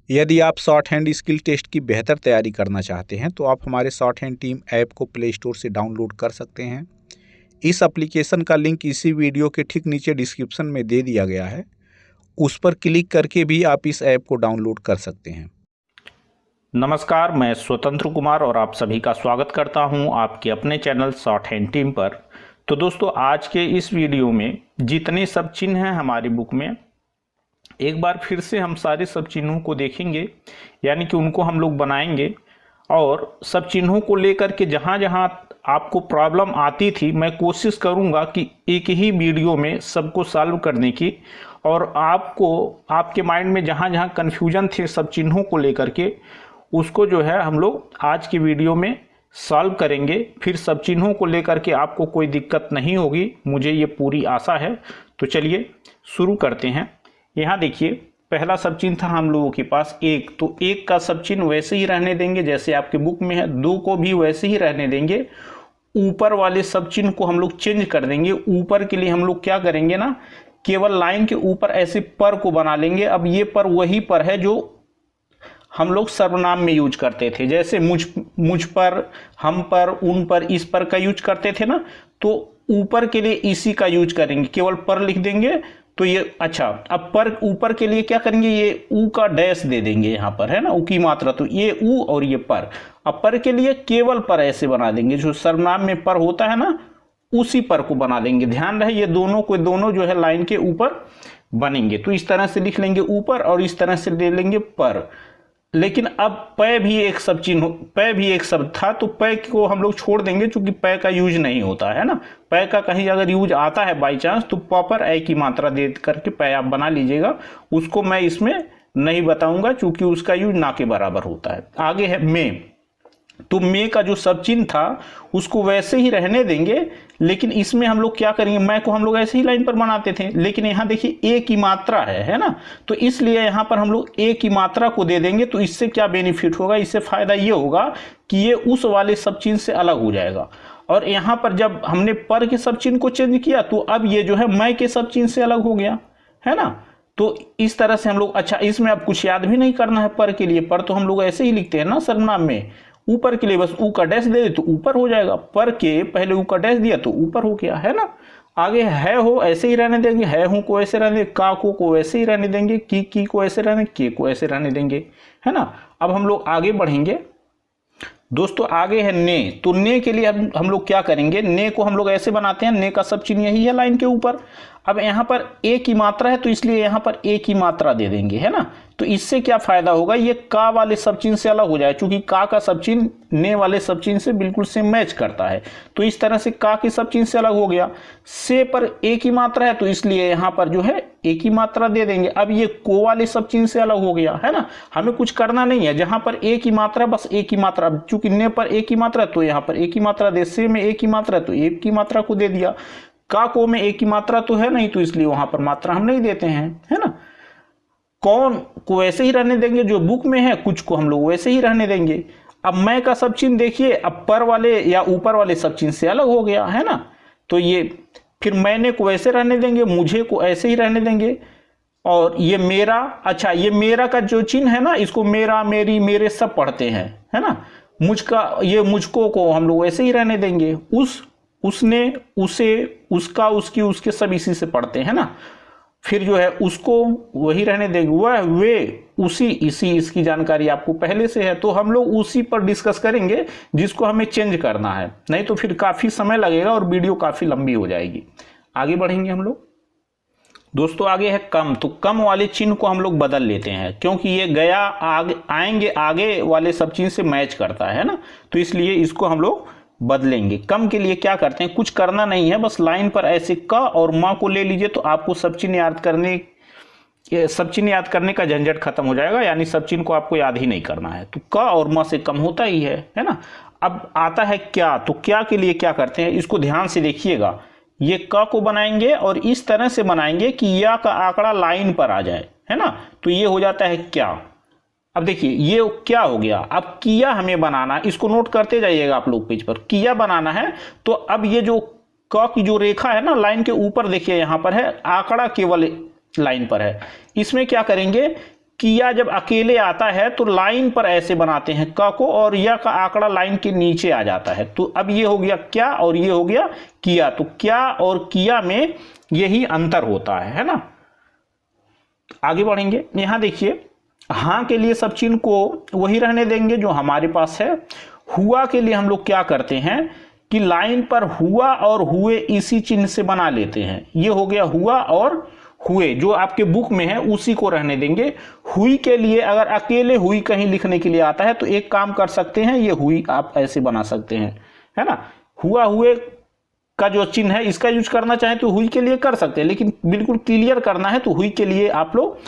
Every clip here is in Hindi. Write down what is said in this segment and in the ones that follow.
यदि आप शॉर्ट हैंड स्किल टेस्ट की बेहतर तैयारी करना चाहते हैं तो आप हमारे शॉर्ट हैंड टीम ऐप को प्ले स्टोर से डाउनलोड कर सकते हैं। इस एप्लीकेशन का लिंक इसी वीडियो के ठीक नीचे डिस्क्रिप्शन में दे दिया गया है। उस पर क्लिक करके भी आप इस ऐप को डाउनलोड कर सकते हैं। नमस्कार, मैं स्वतंत्र कुमार और आप सभी का स्वागत करता हूं आपके अपने चैनल शॉर्ट हैंड टीम पर। तो दोस्तों, आज के इस वीडियो में जितने सब चिन्ह हैं हमारी बुक में, एक बार फिर से हम सारे सब चिन्हों को देखेंगे, यानी कि उनको हम लोग बनाएंगे और सब चिन्हों को लेकर के जहां जहां आपको प्रॉब्लम आती थी मैं कोशिश करूंगा कि एक ही वीडियो में सबको सॉल्व करने की, और आपको आपके माइंड में जहां जहां कन्फ्यूजन थे सब चिन्हों को लेकर के उसको जो है हम लोग आज की वीडियो में सॉल्व करेंगे। फिर सब चिन्हों को लेकर के आपको कोई दिक्कत नहीं होगी, मुझे ये पूरी आशा है। तो चलिए शुरू करते हैं। यहाँ देखिए, पहला सब चिन्ह था हम लोगों के पास एक, तो एक का सब चिन्ह वैसे ही रहने देंगे जैसे आपके बुक में है। दो को भी वैसे ही रहने देंगे। ऊपर वाले सब चिन्ह को हम लोग चेंज कर देंगे। ऊपर के लिए हम लोग क्या करेंगे ना, केवल लाइन के ऊपर ऐसे पर को बना लेंगे। अब ये पर वही पर है जो हम लोग सर्वनाम में यूज करते थे, जैसे मुझ पर, हम पर, उन पर, इस पर का यूज करते थे ना, तो ऊपर के लिए इसी का यूज करेंगे, केवल पर लिख देंगे। तो ये अच्छा, अब पर ऊपर के लिए क्या करेंगे, ये ऊ का डैश दे देंगे, यहाँ पर है ना ऊ की मात्रा, तो ये ऊ और ये पर। अब पर के लिए केवल पर ऐसे बना देंगे, जो सर्वनाम में पर होता है ना उसी पर को बना देंगे। ध्यान रहे ये दोनों जो है लाइन के ऊपर बनेंगे। तो इस तरह से लिख लेंगे ऊपर और इस तरह से ले लेंगे पर। लेकिन अब पै भी एक सब चिन्ह, पै भी एक शब्द था, तो पै को हम लोग छोड़ देंगे क्योंकि पै का यूज नहीं होता है ना। पै का कहीं अगर यूज आता है बाई चांस तो प पर ऐ की मात्रा दे करके पै आप बना लीजिएगा। उसको मैं इसमें नहीं बताऊंगा क्योंकि उसका यूज ना के बराबर होता है। आगे है में, तो में का जो सब चिन्ह था उसको वैसे ही रहने देंगे, लेकिन इसमें हम लोग क्या करेंगे, मैं को हम लोग ऐसे ही लाइन पर बनाते थे, लेकिन यहाँ देखिए ए की मात्रा है ना, तो इसलिए यहाँ पर हम लोग ए की मात्रा को दे देंगे। तो इससे क्या बेनिफिट होगा, इससे फायदा ये होगा कि ये उस वाले सब चिन्ह से अलग हो जाएगा। और यहाँ पर जब हमने पर के सब चिन्ह को चेंज किया तो अब ये जो है मैं के सब चिन्ह से अलग हो गया है ना। तो इस तरह से हम लोग, अच्छा इसमें अब कुछ याद भी नहीं करना है पर के लिए, पर तो हम लोग ऐसे ही लिखते हैं ना सर्वनाम में। ऊपर के लिए बस ऊ का डैश दे दे तो ऊपर हो जाएगा, पर के पहले ऊ का डैश दिया तो ऊपर हो गया है ना। आगे है हो ऐसे ही रहने देंगे, है हूं को ऐसे रहने देंगे, का को ऐसे ही रहने देंगे, की को ऐसे रहने, के को ऐसे रहने देंगे है ना। अब हम लोग आगे बढ़ेंगे दोस्तों। आगे है ने, तो ने के लिए हम लोग क्या करेंगे, ने को हम लोग ऐसे बनाते हैं, ने का सब चिन्ह यही है लाइन के ऊपर। अब यहाँ पर ए की मात्रा है तो इसलिए यहाँ पर ए की मात्रा दे देंगे है ना। तो इससे क्या फायदा होगा, ये का वाले सब चिन्ह से अलग हो जाए, क्योंकि का सब चिन्ह ने वाले सब चिन्ह से बिल्कुल से मैच करता है। तो इस तरह से का के सब चिन्ह से अलग हो गया। से पर ए की मात्रा है तो इसलिए यहाँ पर जो है ए की मात्रा दे देंगे। अब ये को वाले सब चिन्ह से अलग हो गया है ना, हमें कुछ करना नहीं है। जहां पर ए की मात्रा बस ए की मात्रा, चूंकि ने पर ए की मात्रा तो यहाँ पर ए की मात्रा दे, से में ए की मात्रा तो ए की मात्रा को दे दिया। का को में ए की मात्रा तो है नहीं तो इसलिए वहां पर मात्रा हम नहीं देते हैं है ना। कौन को ऐसे ही रहने देंगे जो बुक में है, कुछ को हम लोग वैसे ही रहने देंगे। अब मैं का सब चिन्ह देखिए, अब पर वाले या ऊपर वाले सब चिन्ह से अलग हो गया है ना। तो ये फिर मैंने को ऐसे रहने देंगे, मुझे को ऐसे ही रहने देंगे, और ये मेरा, अच्छा ये मेरा का जो चिन्ह है ना, इसको मेरा, मेरी, मेरे सब पढ़ते हैं है ना। मुझका, ये मुझको को हम लोग ऐसे ही रहने देंगे। उसने, उसे, उसका, उसकी, उसके सब इसी से पढ़ते हैं ना। फिर जो है उसको वही रहने देंगे, वह, वे, उसी, इसी, इसकी जानकारी आपको पहले से है, तो हम लोग उसी पर डिस्कस करेंगे जिसको हमें चेंज करना है, नहीं तो फिर काफी समय लगेगा और वीडियो काफी लंबी हो जाएगी। आगे बढ़ेंगे हम लोग दोस्तों। आगे है कम, तो कम वाले चिन्ह को हम लोग बदल लेते हैं क्योंकि ये गया आगे, आएंगे आगे वाले सब चिन्ह से मैच करता है ना, तो इसलिए इसको हम लोग बदलेंगे। कम के लिए क्या करते हैं, कुछ करना नहीं है, बस लाइन पर ऐसे क और माँ को ले लीजिए तो आपको सब चिन्ह याद करने का झंझट खत्म हो जाएगा, यानी सब चिन्ह को आपको याद ही नहीं करना है। तो क और म से कम होता ही है ना। अब आता है क्या, तो क्या के लिए क्या करते हैं, इसको ध्यान से देखिएगा। ये क को बनाएंगे और इस तरह से बनाएंगे कि या का आंकड़ा लाइन पर आ जाए है ना, तो ये हो जाता है क्या। अब देखिए ये क्या हो गया, अब किया हमें बनाना, इसको नोट करते जाइएगा आप लोग पेज पर, किया बनाना है। तो अब ये जो क की जो रेखा है ना लाइन के ऊपर, देखिए यहां पर है, आंकड़ा केवल लाइन पर है। इसमें क्या करेंगे, किया जब अकेले आता है तो लाइन पर ऐसे बनाते हैं क को, और या का आंकड़ा लाइन के नीचे आ जाता है। तो अब ये हो गया क्या और ये हो गया किया। तो क्या और किया में यही अंतर होता है ना। आगे बढ़ेंगे, यहां देखिए हां के लिए सब चिन्ह को वही रहने देंगे जो हमारे पास है। हुआ के लिए हम लोग क्या करते हैं कि लाइन पर हुआ और हुए इसी चिन्ह से बना लेते हैं। ये हो गया हुआ और हुए, जो आपके बुक में है उसी को रहने देंगे। हुई के लिए अगर अकेले हुई कहीं लिखने के लिए आता है तो एक काम कर सकते हैं, ये हुई आप ऐसे बना सकते हैं, है ना। हुआ हुए का जो चिन्ह है इसका यूज करना चाहे तो हुई के लिए कर सकते हैं, लेकिन बिल्कुल क्लियर करना है तो हुई के लिए आप लोग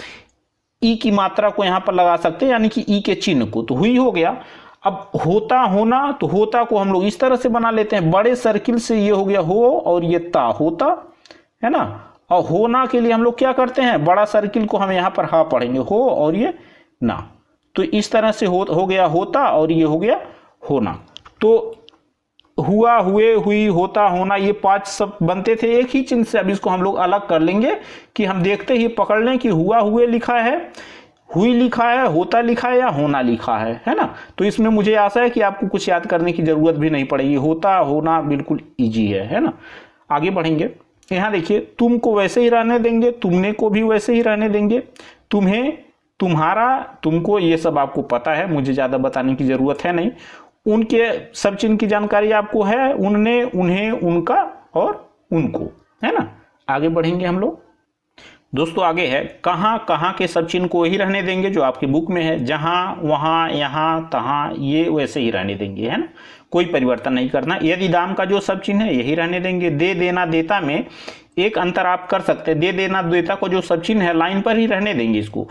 ई की मात्रा को यहां पर लगा सकते हैं, यानी कि ई के चिन्ह को। तो हुई हो गया। अब होता होना, तो होता को हम लोग इस तरह से बना लेते हैं, बड़े सर्किल से। ये हो गया हो और ये ता होता, है ना। और होना के लिए हम लोग क्या करते हैं, बड़ा सर्किल को हम यहां पर हा पढ़ेंगे, हो और ये ना। तो इस तरह से हो गया होता और ये हो गया होना। तो हुआ हुए हुई होता होना ये 5 सब बनते थे एक ही चिन्ह से। अब इसको हम लोग अलग कर लेंगे कि हम देखते ही पकड़ लें कि हुआ हुए लिखा है, हुई लिखा है, होता लिखा है या होना लिखा है ना। तो इसमें मुझे आशा है कि आपको कुछ याद करने की जरूरत भी नहीं पड़ेगी। होता होना बिल्कुल इजी है ना। आगे बढ़ेंगे, यहां देखिए तुम को वैसे ही रहने देंगे, तुमने को भी वैसे ही रहने देंगे, तुम्हें, तुम्हारा, तुमको, ये सब आपको पता है, मुझे ज्यादा बताने की जरूरत है नहीं। उनके सब चिन्ह की जानकारी आपको है, उनने, उन्हें, उनका और उनको, है ना। आगे बढ़ेंगे हम लोग दोस्तों। आगे है कहां, कहां के सब चिन्ह को ही रहने देंगे जो आपकी बुक में है। जहां, वहां, यहां, तहां, ये वैसे ही रहने देंगे, है ना, कोई परिवर्तन नहीं करना। यदि दाम का जो सब चिन्ह है यही रहने देंगे। दे देना देता में एक अंतर आप कर सकते हैं। दे देना देता को जो सब चिन्ह है लाइन पर ही रहने देंगे इसको।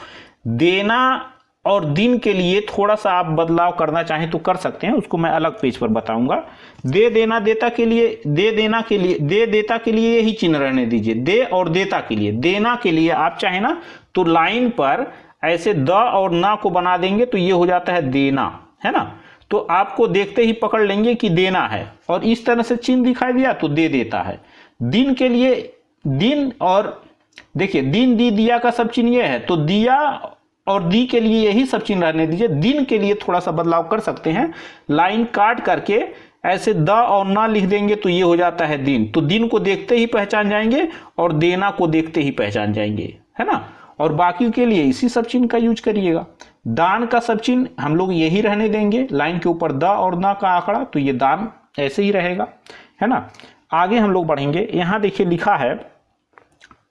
देना और दिन के लिए थोड़ा सा आप बदलाव करना चाहें तो कर सकते हैं, उसको मैं अलग पेज पर बताऊंगा। दे देना देता के लिए, दे देना के लिए, दे देता के लिए यही चिन्ह रहने दीजिए। दे और देता के लिए, देना के लिए आप चाहे ना तो लाइन पर ऐसे द और ना को बना देंगे तो ये हो जाता है देना, है ना। तो आपको देखते ही पकड़ लेंगे कि देना है और इस तरह से चिन्ह दिखाई दिया तो दे देता है। दिन के लिए दिन, और देखिए दिन दी दिया का सब चिन्ह ये है, तो दिया और दी के लिए यही सब चिन्ह रहने दीजिए। दिन के लिए थोड़ा सा बदलाव कर सकते हैं, लाइन काट करके ऐसे द और ना लिख देंगे तो ये हो जाता है दिन। तो दिन को देखते ही पहचान जाएंगे और देना को देखते ही पहचान जाएंगे, है ना। और बाकी के लिए इसी सब चिन्ह का यूज करिएगा। दान का सब चिन्ह हम लोग यही रहने देंगे, लाइन के ऊपर द और ना का आंकड़ा, तो ये दान ऐसे ही रहेगा, है ना। आगे हम लोग बढ़ेंगे, यहां देखिए लिखा है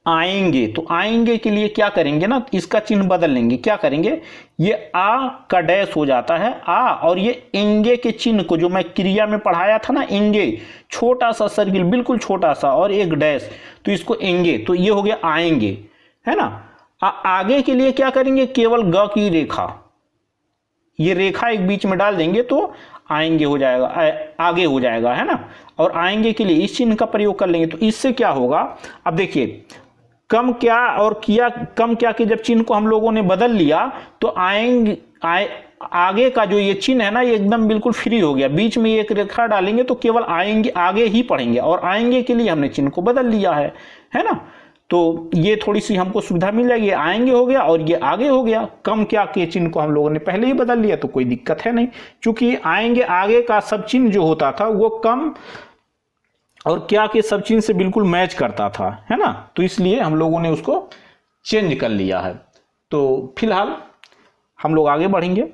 आएंगे। तो आएंगे के लिए क्या करेंगे ना, इसका चिन्ह बदल लेंगे। क्या करेंगे, ये आ का डैश हो जाता है आ, और ये इंगे के चिन्ह को जो मैं क्रिया में पढ़ाया था ना, इंगे, छोटा सा सर्किल बिल्कुल छोटा सा और एक डैश, तो इसको इंगे, तो ये हो गया आएंगे, है ना। आगे के लिए क्या करेंगे, केवल ग की रेखा, ये रेखा एक बीच में डाल देंगे तो आएंगे हो जाएगा, आगे हो जाएगा, है ना। और आएंगे के लिए इस चिन्ह का प्रयोग कर लेंगे। तो इससे क्या होगा, अब देखिए कम क्या और किया, कम क्या के जब चिन्ह को हम लोगों ने बदल लिया तो आएंगे, आगे का जो ये चिन्ह है ना ये एकदम बिल्कुल फ्री हो गया। बीच में एक रेखा डालेंगे तो केवल आएंगे, आगे ही पढ़ेंगे, और आएंगे के लिए हमने चिन्ह को बदल लिया है ना। तो ये थोड़ी सी हमको सुविधा मिल जाएगी। आएंगे हो गया और ये आगे हो गया। कम क्या के चिन्ह को हम लोगों ने पहले ही बदल लिया तो कोई दिक्कत है नहीं, क्योंकि आएंगे आगे का सब चिन्ह जो होता था वो कम और क्या के सब चिन्ह से बिल्कुल मैच करता था, है ना। तो इसलिए हम लोगों ने उसको चेंज कर लिया है। तो फिलहाल हम लोग आगे बढ़ेंगे।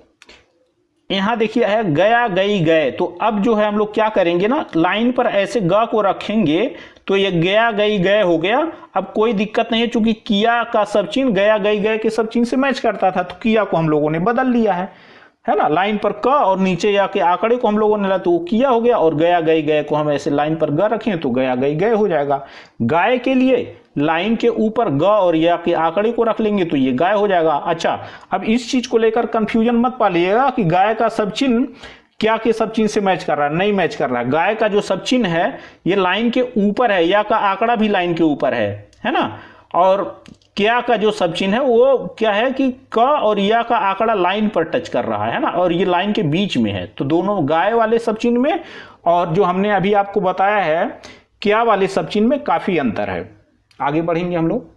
यहां देखिए है गया, गई, गए। तो अब जो है हम लोग क्या करेंगे ना, लाइन पर ऐसे ग को रखेंगे तो ये गया, गई, गए हो गया। अब कोई दिक्कत नहीं है, चूंकि किया का सब चिन्ह गया, गई, गए के सब चिन्ह से मैच करता था, तो किया को हम लोगों ने बदल लिया है ना। लाइन पर क और नीचे या के आंकड़े को हम लोगों ने ला तो किया हो गया, और गया, गई, गए को हम ऐसे लाइन पर ग रखें तो गया, गई, गए हो जाएगा। गाय के लिए लाइन के ऊपर ग और या के आंकड़े को रख लेंगे तो ये गाय हो जाएगा। अच्छा, अब इस चीज को लेकर कंफ्यूजन मत पालिएगा कि गाय का सब चिन्ह क्या के सब चिन्ह से मैच कर रहा है, नहीं मैच कर रहा है। गाय का जो सब चिन्ह है ये लाइन के ऊपर है, या का आंकड़ा भी लाइन के ऊपर है ना। और क्या का जो सब चिन्ह है वो क्या है कि क और या का आंकड़ा लाइन पर टच कर रहा है ना, और ये लाइन के बीच में है। तो दोनों गाय वाले सब चिन्ह में और जो हमने अभी आपको बताया है क्या वाले सब चिन्ह में काफी अंतर है। आगे बढ़ेंगे हम लोग।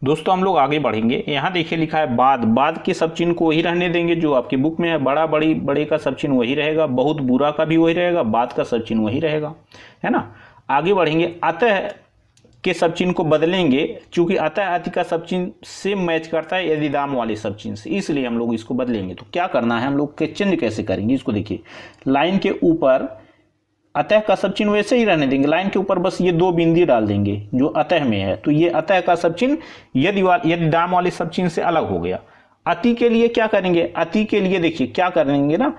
दोस्तों हम लोग आगे बढ़ेंगे। यहाँ देखिए लिखा है बाद, बाद के सब चिन्ह को वही रहने देंगे जो आपकी बुक में है। बड़ा बड़ी बड़े का सब चिन्ह वही रहेगा, बहुत बुरा का भी वही रहेगा, बाद का सब चिन्ह वही रहेगा, है ना। आगे बढ़ेंगे, अतः के सब चिन्ह को बदलेंगे, क्योंकि अतः अति का सब चिन्ह सेम मैच करता है यदि दाम वाले सब चिन्ह से, इसलिए हम लोग इसको बदलेंगे। तो क्या करना है, हम लोग के चेंज कैसे करेंगे इसको देखिए। लाइन के ऊपर अतः का सब चिन्ह वैसे ही रहने देंगे, लाइन के ऊपर बस ये 2 बिंदी डाल देंगे जो अतः में है। तो ये अतः का सब चिन्ह यदि दाम वाले सब चिन्ह से अलग हो गया। अति के लिए क्या करेंगे, अति के लिए देखिए क्या करेंगे ना,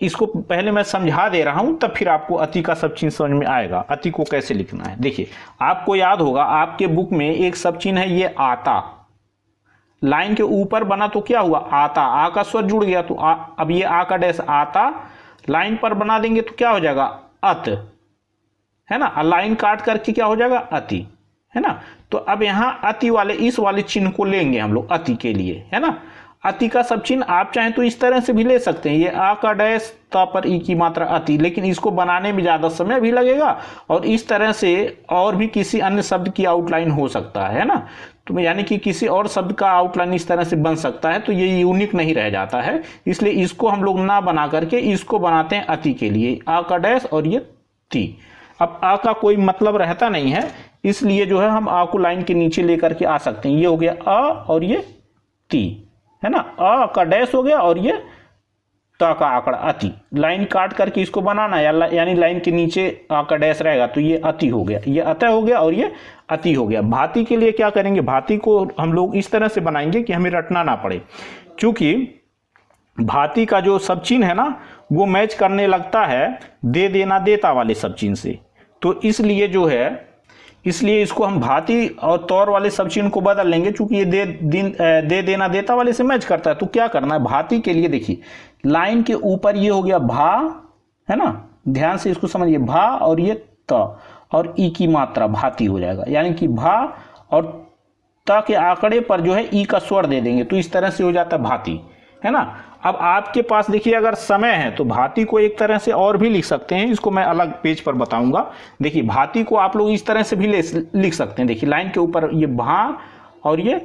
इसको पहले मैं समझा दे रहा हूं, तब फिर आपको अति का सब चिन्ह समझ में आएगा। अति को कैसे लिखना है देखिए, आपको याद होगा आपके बुक में एक सब चिन्ह है ये आता, लाइन के ऊपर बना तो क्या हुआ, आता, आ का स्वर जुड़ गया तो अब ये आ का डैश आता, लाइन पर बना देंगे तो क्या हो जाएगा अत, है ना। लाइन काट करके क्या हो जाएगा अति, है ना। तो अब यहां अति वाले इस वाले चिन्ह को लेंगे हम लोग अति के लिए, है ना। अति का सब चिन्ह आप चाहें तो इस तरह से भी ले सकते हैं, ये आ का डैश ता पर ई की मात्रा अति, लेकिन इसको बनाने में ज्यादा समय भी लगेगा और इस तरह से और भी किसी अन्य शब्द की आउटलाइन हो सकता है ना। तो यानी कि किसी और शब्द का आउटलाइन इस तरह से बन सकता है, तो ये यूनिक नहीं रह जाता है, इसलिए इसको हम लोग ना बना करके इसको बनाते हैं अति के लिए, आ का डैश और ये ती। अब आ का कोई मतलब रहता नहीं है, इसलिए जो है हम आ को लाइन के नीचे लेकर के आ सकते हैं। ये हो गया अ और ये ती, है ना। अ का डैश हो गया और ये ता का आंकड़ा अति, लाइन काट करके इसको बनाना यानी लाइन के नीचे आ का डैश रहेगा तो ये अति हो गया, ये अतः हो गया और ये अति हो गया। भांति के लिए क्या करेंगे, भांति को हम लोग इस तरह से बनाएंगे कि हमें रटना ना पड़े, क्योंकि भांति का जो सब चिन्ह है ना वो मैच करने लगता है दे देना देता वाले सब चिन्ह से, तो इसलिए जो है इसलिए इसको हम भांति और तौर वाले सब चिन्ह को बदल लेंगे, क्योंकि ये दे देना देता वाले से मैच करता है। तो क्या करना है, भांति के लिए देखिए लाइन के ऊपर ये हो गया भा, है ना, ध्यान से इसको समझिए, भा और ये त और ई की मात्रा भांति हो जाएगा, यानी कि भा और त के आंकड़े पर जो है ई का स्वर दे देंगे, तो इस तरह से हो जाता है भांति, है ना। अब आपके पास देखिए अगर समय है तो भांति को एक तरह से और भी लिख सकते हैं, इसको मैं अलग पेज पर बताऊंगा। देखिए भांति को आप लोग इस तरह से भी लिख सकते हैं, देखिए लाइन के ऊपर ये भा और ये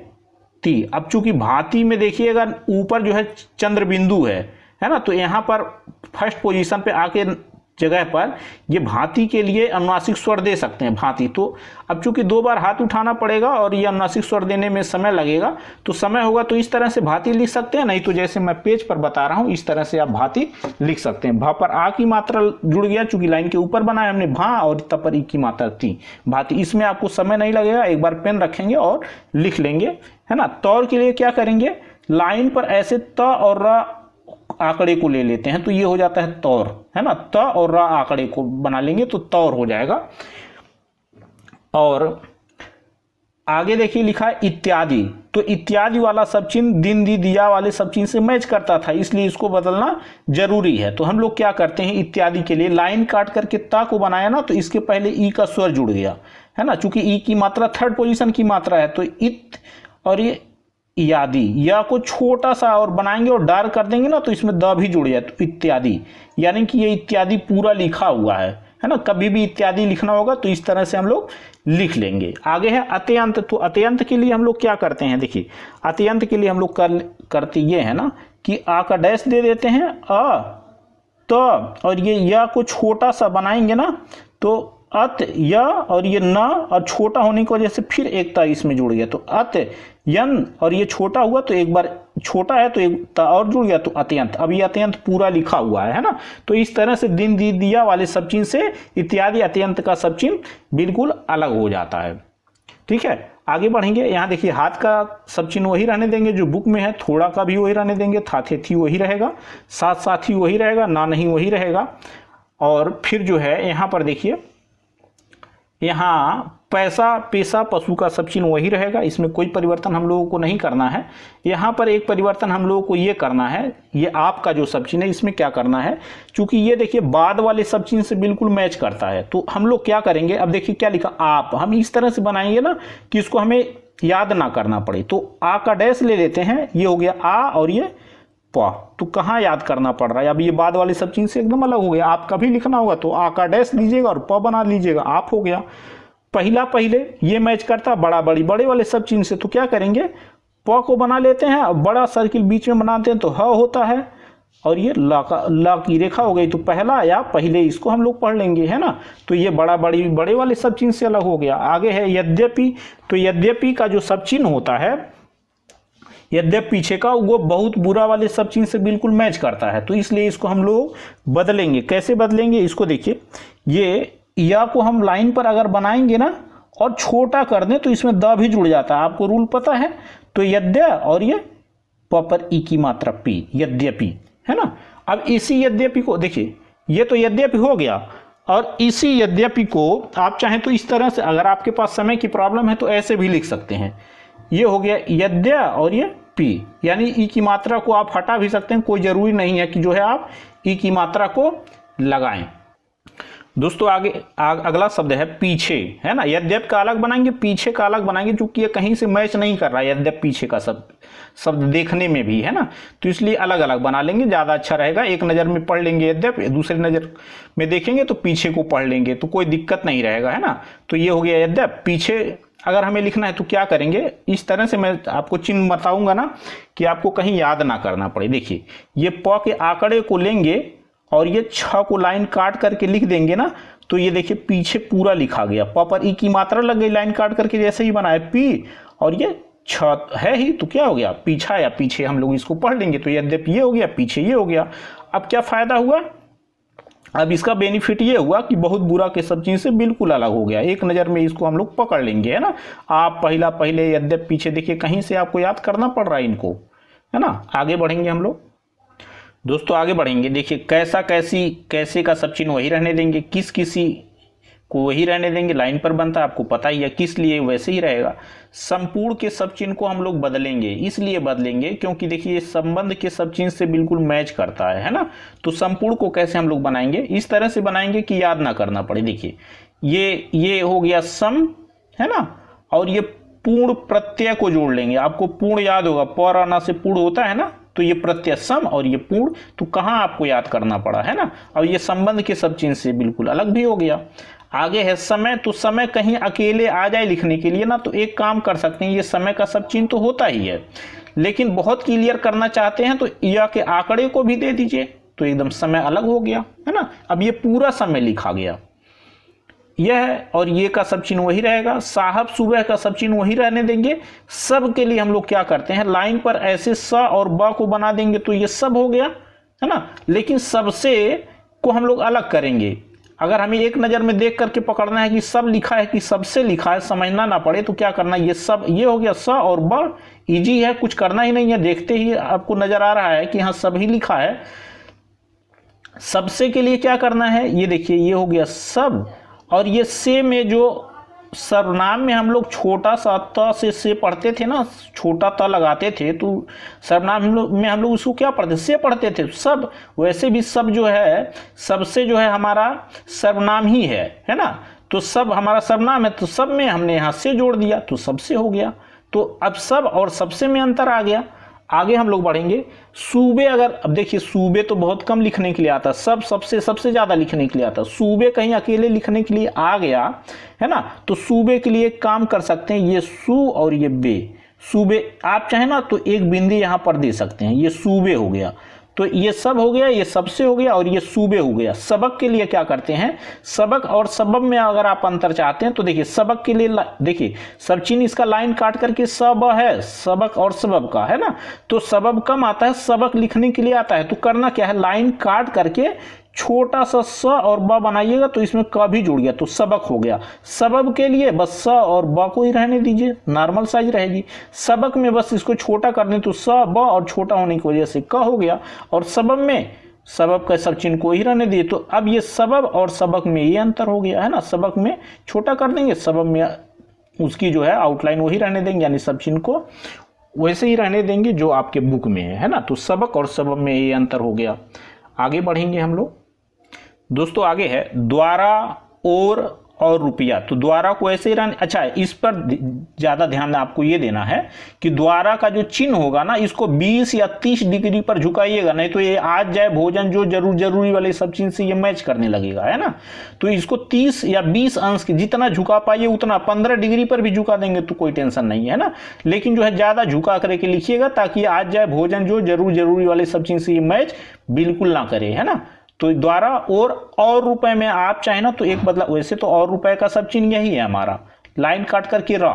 ती। अब चूंकि भांति में देखिए अगर ऊपर जो है चंद्र बिंदु है ना, तो यहाँ पर फर्स्ट पोजीशन पे आके जगह पर ये भांति के लिए अनुनासिक स्वर दे सकते हैं भांति। तो अब चूंकि 2 बार हाथ उठाना पड़ेगा और ये अनुनासिक स्वर देने में समय लगेगा, तो समय होगा तो इस तरह से भांति लिख सकते हैं, नहीं तो जैसे मैं पेज पर बता रहा हूं इस तरह से आप भांति लिख सकते हैं। भा पर आ की मात्रा जुड़ गया, चूंकि लाइन के ऊपर बनाया हमने भा और त पर ई की मात्रा थी भांति, इसमें आपको समय नहीं लगेगा, एक बार पेन रखेंगे और लिख लेंगे, है ना। तौर के लिए क्या करेंगे, लाइन पर ऐसे त और र आंकड़े को ले लेते हैं तो ये हो जाता है तौर, है ना। त और रा आंकड़े को बना लेंगे तो तौर हो जाएगा। और आगे देखिए लिखा है इत्यादि, तो इत्यादि वाला सब चिन्ह दिन दी दिया वाले सब चिन्ह से मैच करता था, इसलिए इसको बदलना जरूरी है। तो हम लोग क्या करते हैं, इत्यादि के लिए लाइन काट करके ता को बनाया ना, तो इसके पहले ई का स्वर जुड़ गया, है ना। चूंकि ई की मात्रा थर्ड पोजीशन की मात्रा है, तो इत और ये यादि, या को छोटा सा और बनाएंगे और डार कर देंगे ना, तो इसमें द भी जुड़ जाए, तो इत्यादि, यानी कि ये इत्यादि पूरा लिखा हुआ है ना। कभी भी इत्यादि लिखना होगा तो इस तरह से हम लोग लिख लेंगे। आगे है अत्यंत, तो अत्यंत के लिए हम लोग क्या करते हैं, देखिए अत्यंत के लिए हम लोग करते ये है ना कि आ का डैश दे देते हैं अ तो, और ये या को छोटा सा बनाएंगे ना, तो अत या और ये न और छोटा होने की वजह से फिर एक ता इसमें जुड़ गया, तो अत यन, और ये छोटा हुआ तो एक बार छोटा है तो एक ता और जुड़ गया तो अत्यंत। अब ये अत्यंत पूरा लिखा हुआ है ना। तो इस तरह से दिन दी दिया वाले सब चिन्ह से इत्यादि अत्यंत का सब चिन्ह बिल्कुल अलग हो जाता है। ठीक है, आगे बढ़ेंगे। यहाँ देखिए हाथ का सब चिन्ह वही रहने देंगे जो बुक में है, थोड़ा का भी वही रहने देंगे, था थे थी वही रहेगा, साथ साथ ही वही रहेगा, ना नहीं वही रहेगा। और फिर जो है यहाँ पर देखिए, यहाँ पैसा पेशा पशु का सब चिन्ह वही रहेगा, इसमें कोई परिवर्तन हम लोगों को नहीं करना है। यहाँ पर एक परिवर्तन हम लोगों को ये करना है, ये आपका जो सब चिन्ह है इसमें क्या करना है, क्योंकि ये देखिए बाद वाले सब चिन्ह से बिल्कुल मैच करता है, तो हम लोग क्या करेंगे, अब देखिए क्या लिखा आप, हम इस तरह से बनाएंगे ना कि इसको हमें याद ना करना पड़े। तो आ का डैश ले लेते हैं, ये हो गया आ और ये प, तो कहाँ याद करना पड़ रहा है, अब ये बाद वाले सब चिन्ह से एकदम अलग हो गया। आप कभी लिखना होगा तो आ का डैश लीजिएगा और प बना लीजिएगा, आप हो गया। पहले ये मैच करता बड़ा बड़े वाले सब चिन्ह से, तो क्या करेंगे, प को बना लेते हैं, अब बड़ा सर्किल बीच में बनाते हैं तो ह होता है, और ये ला की रेखा हो गई। तो पहला या पहले इसको हम लोग पढ़ लेंगे, है ना। तो ये बड़े वाले सब चिन्ह से अलग हो गया। आगे है यद्यपि। तो यद्यपि का जो सब चिन्ह होता है, यद्यपि पीछे का, वो बहुत बुरा वाले सब चिन्ह से बिल्कुल मैच करता है, तो इसलिए इसको हम लोग बदलेंगे। कैसे बदलेंगे इसको देखिए, ये या को हम लाइन पर अगर बनाएंगे ना और छोटा कर दें तो इसमें द भी जुड़ जाता है, आपको रूल पता है। तो यद्य और ये प पर ई की मात्रा पी, यद्यपि, है ना। अब इसी यद्यपि को देखिए, ये तो यद्यपि हो गया, और इसी यद्यपि को आप चाहें तो इस तरह से, अगर आपके पास समय की प्रॉब्लम है तो ऐसे भी लिख सकते हैं। ये हो गया यद्य और ये पी, यानी ई की मात्रा को आप हटा भी सकते हैं, कोई जरूरी नहीं है कि जो है आप ई की मात्रा को लगाएं। दोस्तों आगे अगला शब्द है पीछे, है ना। यद्यप का अलग बनाएंगे, पीछे का अलग बनाएंगे, क्योंकि ये कहीं से मैच नहीं कर रहा है यद्यप पीछे का शब्द देखने में भी, है ना। तो इसलिए अलग अलग बना लेंगे, ज़्यादा अच्छा रहेगा। एक नज़र में पढ़ लेंगे यद्यप, दूसरी नज़र में देखेंगे तो पीछे को पढ़ लेंगे, तो कोई दिक्कत नहीं रहेगा, है ना। तो ये हो गया यद्यप। पीछे अगर हमें लिखना है तो क्या करेंगे, इस तरह से मैं आपको चिन्ह बताऊंगा ना कि आपको कहीं याद ना करना पड़े। देखिए, ये प के आंकड़े को लेंगे और ये 6 को लाइन काट करके लिख देंगे ना, तो ये देखिए पीछे पूरा लिखा गया। प पर ई की मात्रा लग गई, लाइन काट करके जैसे ही बनाए पी, और ये 6 है ही, तो क्या हो गया, पीछा या पीछे हम लोग इसको पढ़ लेंगे। तो यद्यपि ये हो गया, पीछे ये हो गया। अब क्या फायदा हुआ, अब इसका बेनिफिट ये हुआ कि बहुत बुरा के सब चीज से बिल्कुल अलग हो गया। एक नज़र में इसको हम लोग पकड़ लेंगे, है ना। आप पहले यद्यप पीछे, देखिए कहीं से आपको याद करना पड़ रहा है इनको, है ना। आगे बढ़ेंगे हम लोग दोस्तों, आगे बढ़ेंगे। देखिए कैसे का सब चिन्ह वही रहने देंगे, किसी को वही रहने देंगे, लाइन पर बनता है आपको पता ही है, किस लिए वैसे ही रहेगा। संपूर्ण के सब चिन्ह को हम लोग बदलेंगे, इसलिए बदलेंगे क्योंकि देखिए ये संबंध के सब चिन्ह से बिल्कुल मैच करता है ना। तो संपूर्ण को कैसे हम लोग बनाएंगे, इस तरह से बनाएंगे कि याद ना करना पड़े। देखिए ये हो गया सम, है ना, और ये पूर्ण प्रत्यय को जोड़ लेंगे। आपको पूर्ण याद होगा, पर आना से पूर्ण होता है ना, तो ये प्रत्यय सम और ये पूर्ण, तो कहाँ आपको याद करना पड़ा, है ना। और ये संबंध के सब चिन्ह से बिल्कुल अलग भी हो गया। आगे है समय। तो समय कहीं अकेले आ जाए लिखने के लिए ना, तो एक काम कर सकते हैं, ये समय का सब चिन्ह तो होता ही है, लेकिन बहुत क्लियर करना चाहते हैं तो या के आंकड़े को भी दे दीजिए, तो एकदम समय अलग हो गया, है ना। अब ये पूरा समय लिखा गया, यह और ये का सब चिन्ह वही रहेगा। साहब सुबह का सब चिन्ह वही रहने देंगे। सब के लिए हम लोग क्या करते हैं, लाइन पर ऐसे स और ब को बना देंगे, तो ये सब हो गया, है ना। लेकिन सबसे को हम लोग अलग करेंगे। अगर हमें एक नज़र में देख करके पकड़ना है कि सब लिखा है कि सबसे लिखा है, समझना ना पड़े, तो क्या करना, ये सब, ये हो गया स और ब, इजी है, कुछ करना ही नहीं है, देखते ही आपको नजर आ रहा है कि हाँ सब ही लिखा है। सबसे के लिए क्या करना है, ये देखिए ये हो गया सब, और ये से में जो सर्वनाम में हम लोग छोटा सा त से पढ़ते थे ना, छोटा त लगाते थे, तो सर्वनाम में हम लोग उसको क्या पढ़ते, से पढ़ते थे सब। वैसे भी सब जो है, सबसे जो है हमारा सर्वनाम ही है ना। तो सब हमारा सर्वनाम है, तो सब में हमने यहाँ से जोड़ दिया, तो सबसे हो गया। तो अब सब और सबसे में अंतर आ गया। आगे हम लोग बढ़ेंगे। सूबे, अगर अब देखिए सूबे तो बहुत कम लिखने के लिए आता, सब सबसे ज्यादा लिखने के लिए आता। सूबे कहीं अकेले लिखने के लिए आ गया, है ना, तो सूबे के लिए एक काम कर सकते हैं, ये सू और ये बे, सूबे आप चाहे ना तो एक बिंदी यहां पर दे सकते हैं, ये सूबे हो गया। तो ये सब हो गया, ये सबसे हो गया, और ये सूबे हो गया। सबक के लिए क्या करते हैं, सबक और सबब में अगर आप अंतर चाहते हैं तो देखिए सबक के लिए देखिए सब चिन्ह इसका लाइन काट करके सब है, सबक और सबब का, है ना। तो सबब कम आता है, सबक लिखने के लिए आता है। तो करना क्या है, लाइन काट करके छोटा सा स और ब बनाइएगा, तो इसमें क भी जुड़ गया, तो सबक हो गया। सबब के लिए बस स और ब को ही रहने दीजिए, नॉर्मल साइज रहेगी। सबक में बस इसको छोटा कर दें, तो स ब और छोटा होने की वजह से क हो गया। और सबब में सबब का सब चिन्ह को ही रहने दिए। तो अब ये सबब और सबक में ये अंतर हो गया, है ना। सबक में छोटा कर देंगे, सबब में उसकी जो है आउटलाइन वही रहने देंगे, यानी सब चिन्ह को वैसे ही रहने देंगे जो आपके बुक में है ना। तो सबक और सबब में ये अंतर हो गया। आगे बढ़ेंगे हम लोग दोस्तों। आगे है द्वारा, और और रुपया, तो द्वारा को ऐसे ही रहने। अच्छा, इस पर ज़्यादा ध्यान आपको ये देना है कि द्वारा का जो चिन्ह होगा ना, इसको 20 या 30 डिग्री पर झुकाइएगा, नहीं तो ये आज जाए भोजन जो जरूरी वाले सब चिन्ह से ये मैच करने लगेगा, है ना। तो इसको 30 या 20 अंश के जितना झुका पाइए उतना, 15 डिग्री पर भी झुका देंगे तो कोई टेंशन नहीं है ना, लेकिन जो है ज़्यादा झुका करके लिखिएगा ताकि आज जाए भोजन जो जरूरी वाले सब चिन्ह से ये मैच बिल्कुल ना करे, है ना। तो द्वारा और रुपए में आप चाहे ना तो एक बदला, वैसे तो और रुपए का सब चिन्ह यही है हमारा, लाइन काट करके र,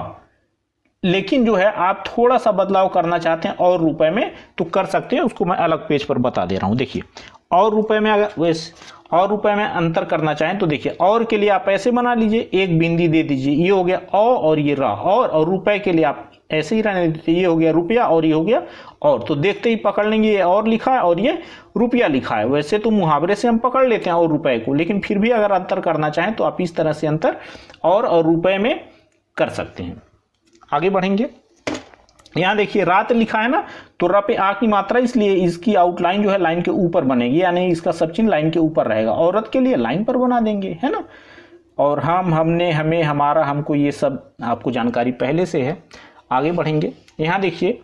लेकिन जो है आप थोड़ा सा बदलाव करना चाहते हैं और रुपए में तो कर सकते हैं, उसको मैं अलग पेज पर बता दे रहा हूं। देखिए और रुपए में, अगर वैसे और रुपए में अंतर करना चाहें तो देखिए और के लिए आप ऐसे बना लीजिए, एक बिंदी दे दीजिए, ये हो गया और ये रा, और रुपए के लिए आप ऐसे ही रहने देते, ये हो गया रुपया और ये हो गया और, तो देखते ही पकड़ लेंगे ये और लिखा है और ये रुपया लिखा है। वैसे तो मुहावरे से हम पकड़ लेते हैं और रुपए को, लेकिन फिर भी अगर अंतर करना चाहें तो आप इस तरह से अंतर और रुपए में कर सकते हैं। आगे बढ़ेंगे, यहाँ देखिए रात लिखा है ना, तो र पे आ की मात्रा, इसलिए इसकी आउटलाइन जो है लाइन के ऊपर बनेगी, यानी इसका सब चिन्ह लाइन के ऊपर रहेगा। औरत के लिए लाइन पर बना देंगे, है ना। और हम, हमने, हमें, हमारा, हमको, ये सब आपको जानकारी पहले से है। आगे बढ़ेंगे, यहाँ देखिए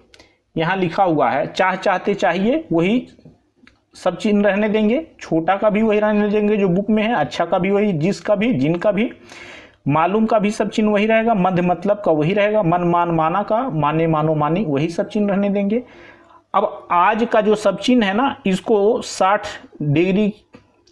यहाँ लिखा हुआ है चाहते चाहिए, वही सब चिन्ह रहने देंगे, छोटा का भी वही रहने देंगे जो बुक में है, अच्छा का भी वही, जिसका भी, जिनका भी, मालूम का भी सब चिन्ह वही रहेगा, मध्य मतलब का वही रहेगा, मन मान माना का, माने मानो मानी, वही सब चिन्ह रहने देंगे। अब आज का जो सब चिन्ह है ना, इसको 60 डिग्री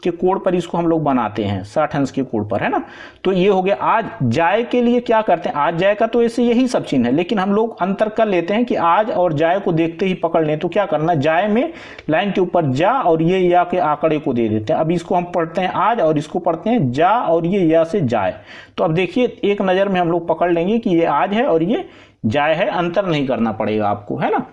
के कोण पर इसको हम लोग बनाते हैं, 60 अंश के कोण पर, है ना। तो ये हो गया आज। जाए के लिए क्या करते हैं, आज जाए का तो ऐसे यही सब चिन्ह है, लेकिन हम लोग अंतर कर लेते हैं कि आज और जाए को देखते ही पकड़ लें, तो क्या करना, जाए में लाइन के ऊपर जा और ये या के आंकड़े को दे देते हैं। अब इसको हम पढ़ते हैं आज और इसको पढ़ते हैं जा और ये या से जाए, तो अब देखिए एक नज़र में हम लोग पकड़ लेंगे कि ये आज है और ये जाए है, अंतर नहीं करना पड़ेगा आपको, है ना।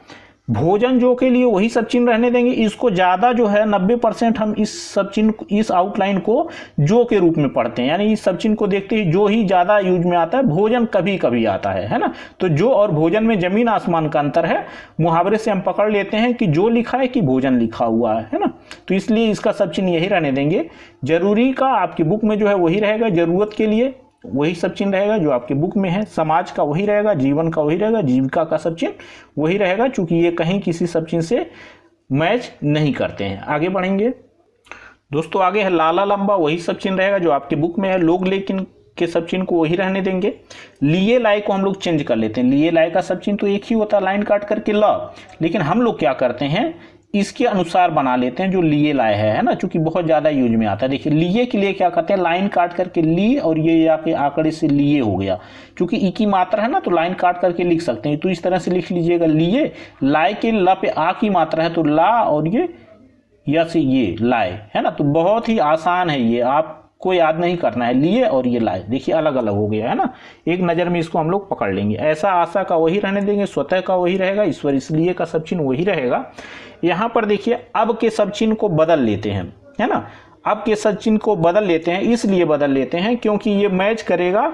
भोजन जो के लिए वही सब चिन्ह रहने देंगे, इसको ज़्यादा जो है 90% हम इस सब चिन्ह, इस आउटलाइन को जो के रूप में पढ़ते हैं, यानी इस सब चिन्ह को देखते ही जो ही ज़्यादा यूज में आता है, भोजन कभी कभी आता है ना। तो जो और भोजन में जमीन आसमान का अंतर है, मुहावरे से हम पकड़ लेते हैं कि जो लिखा है कि भोजन लिखा हुआ है ना। तो इसलिए इसका सब चिन्ह यही रहने देंगे। जरूरी का आपकी बुक में जो है वही रहेगा, जरूरत के लिए वही सब चिन्ह रहेगा जो आपके बुक में है, समाज का वही रहेगा, जीवन का वही रहेगा, जीविका का सब चिन्ह वही रहेगा, चूंकि ये कहीं किसी सब चिन्ह से मैच नहीं करते हैं। आगे बढ़ेंगे दोस्तों, आगे है लाला लंबा, वही सब चिन्ह रहेगा जो आपके बुक में है। लोग लेकिन के सब चिन्ह को वही रहने देंगे। लिए लाए को हम लोग चेंज कर लेते हैं, लिए लाए का सब चिन्ह तो एक ही होता है, लाइन काट करके ला, लेकिन हम लोग क्या करते हैं इसके अनुसार बना लेते हैं जो लिए लाए है ना, चूंकि बहुत ज्यादा यूज में आता है। देखिए लिए के लिए क्या करते हैं, लाइन काट करके ली और ये या के आंकड़े से लिए हो गया, चूंकि ई की मात्रा है ना तो लाइन काट करके लिख सकते हैं, तो इस तरह से लिख लीजिएगा लिए। लाए के ला पे आ की मात्रा है तो ला और ये या से ये लाए, है ना। तो बहुत ही आसान है ये, आपको याद नहीं करना है, लिए और ये लाए, देखिए अलग अलग हो गया है ना, एक नज़र में इसको हम लोग पकड़ लेंगे। ऐसा आशा का वही रहने देंगे, स्वतः का वही रहेगा, ईश्वर इसलिए का सब चिन्ह वही रहेगा। यहाँ पर देखिए अब के सब चिन्ह को बदल लेते हैं, है ना। अब के सब चिन्ह को बदल लेते हैं, इसलिए बदल लेते हैं क्योंकि ये मैच करेगा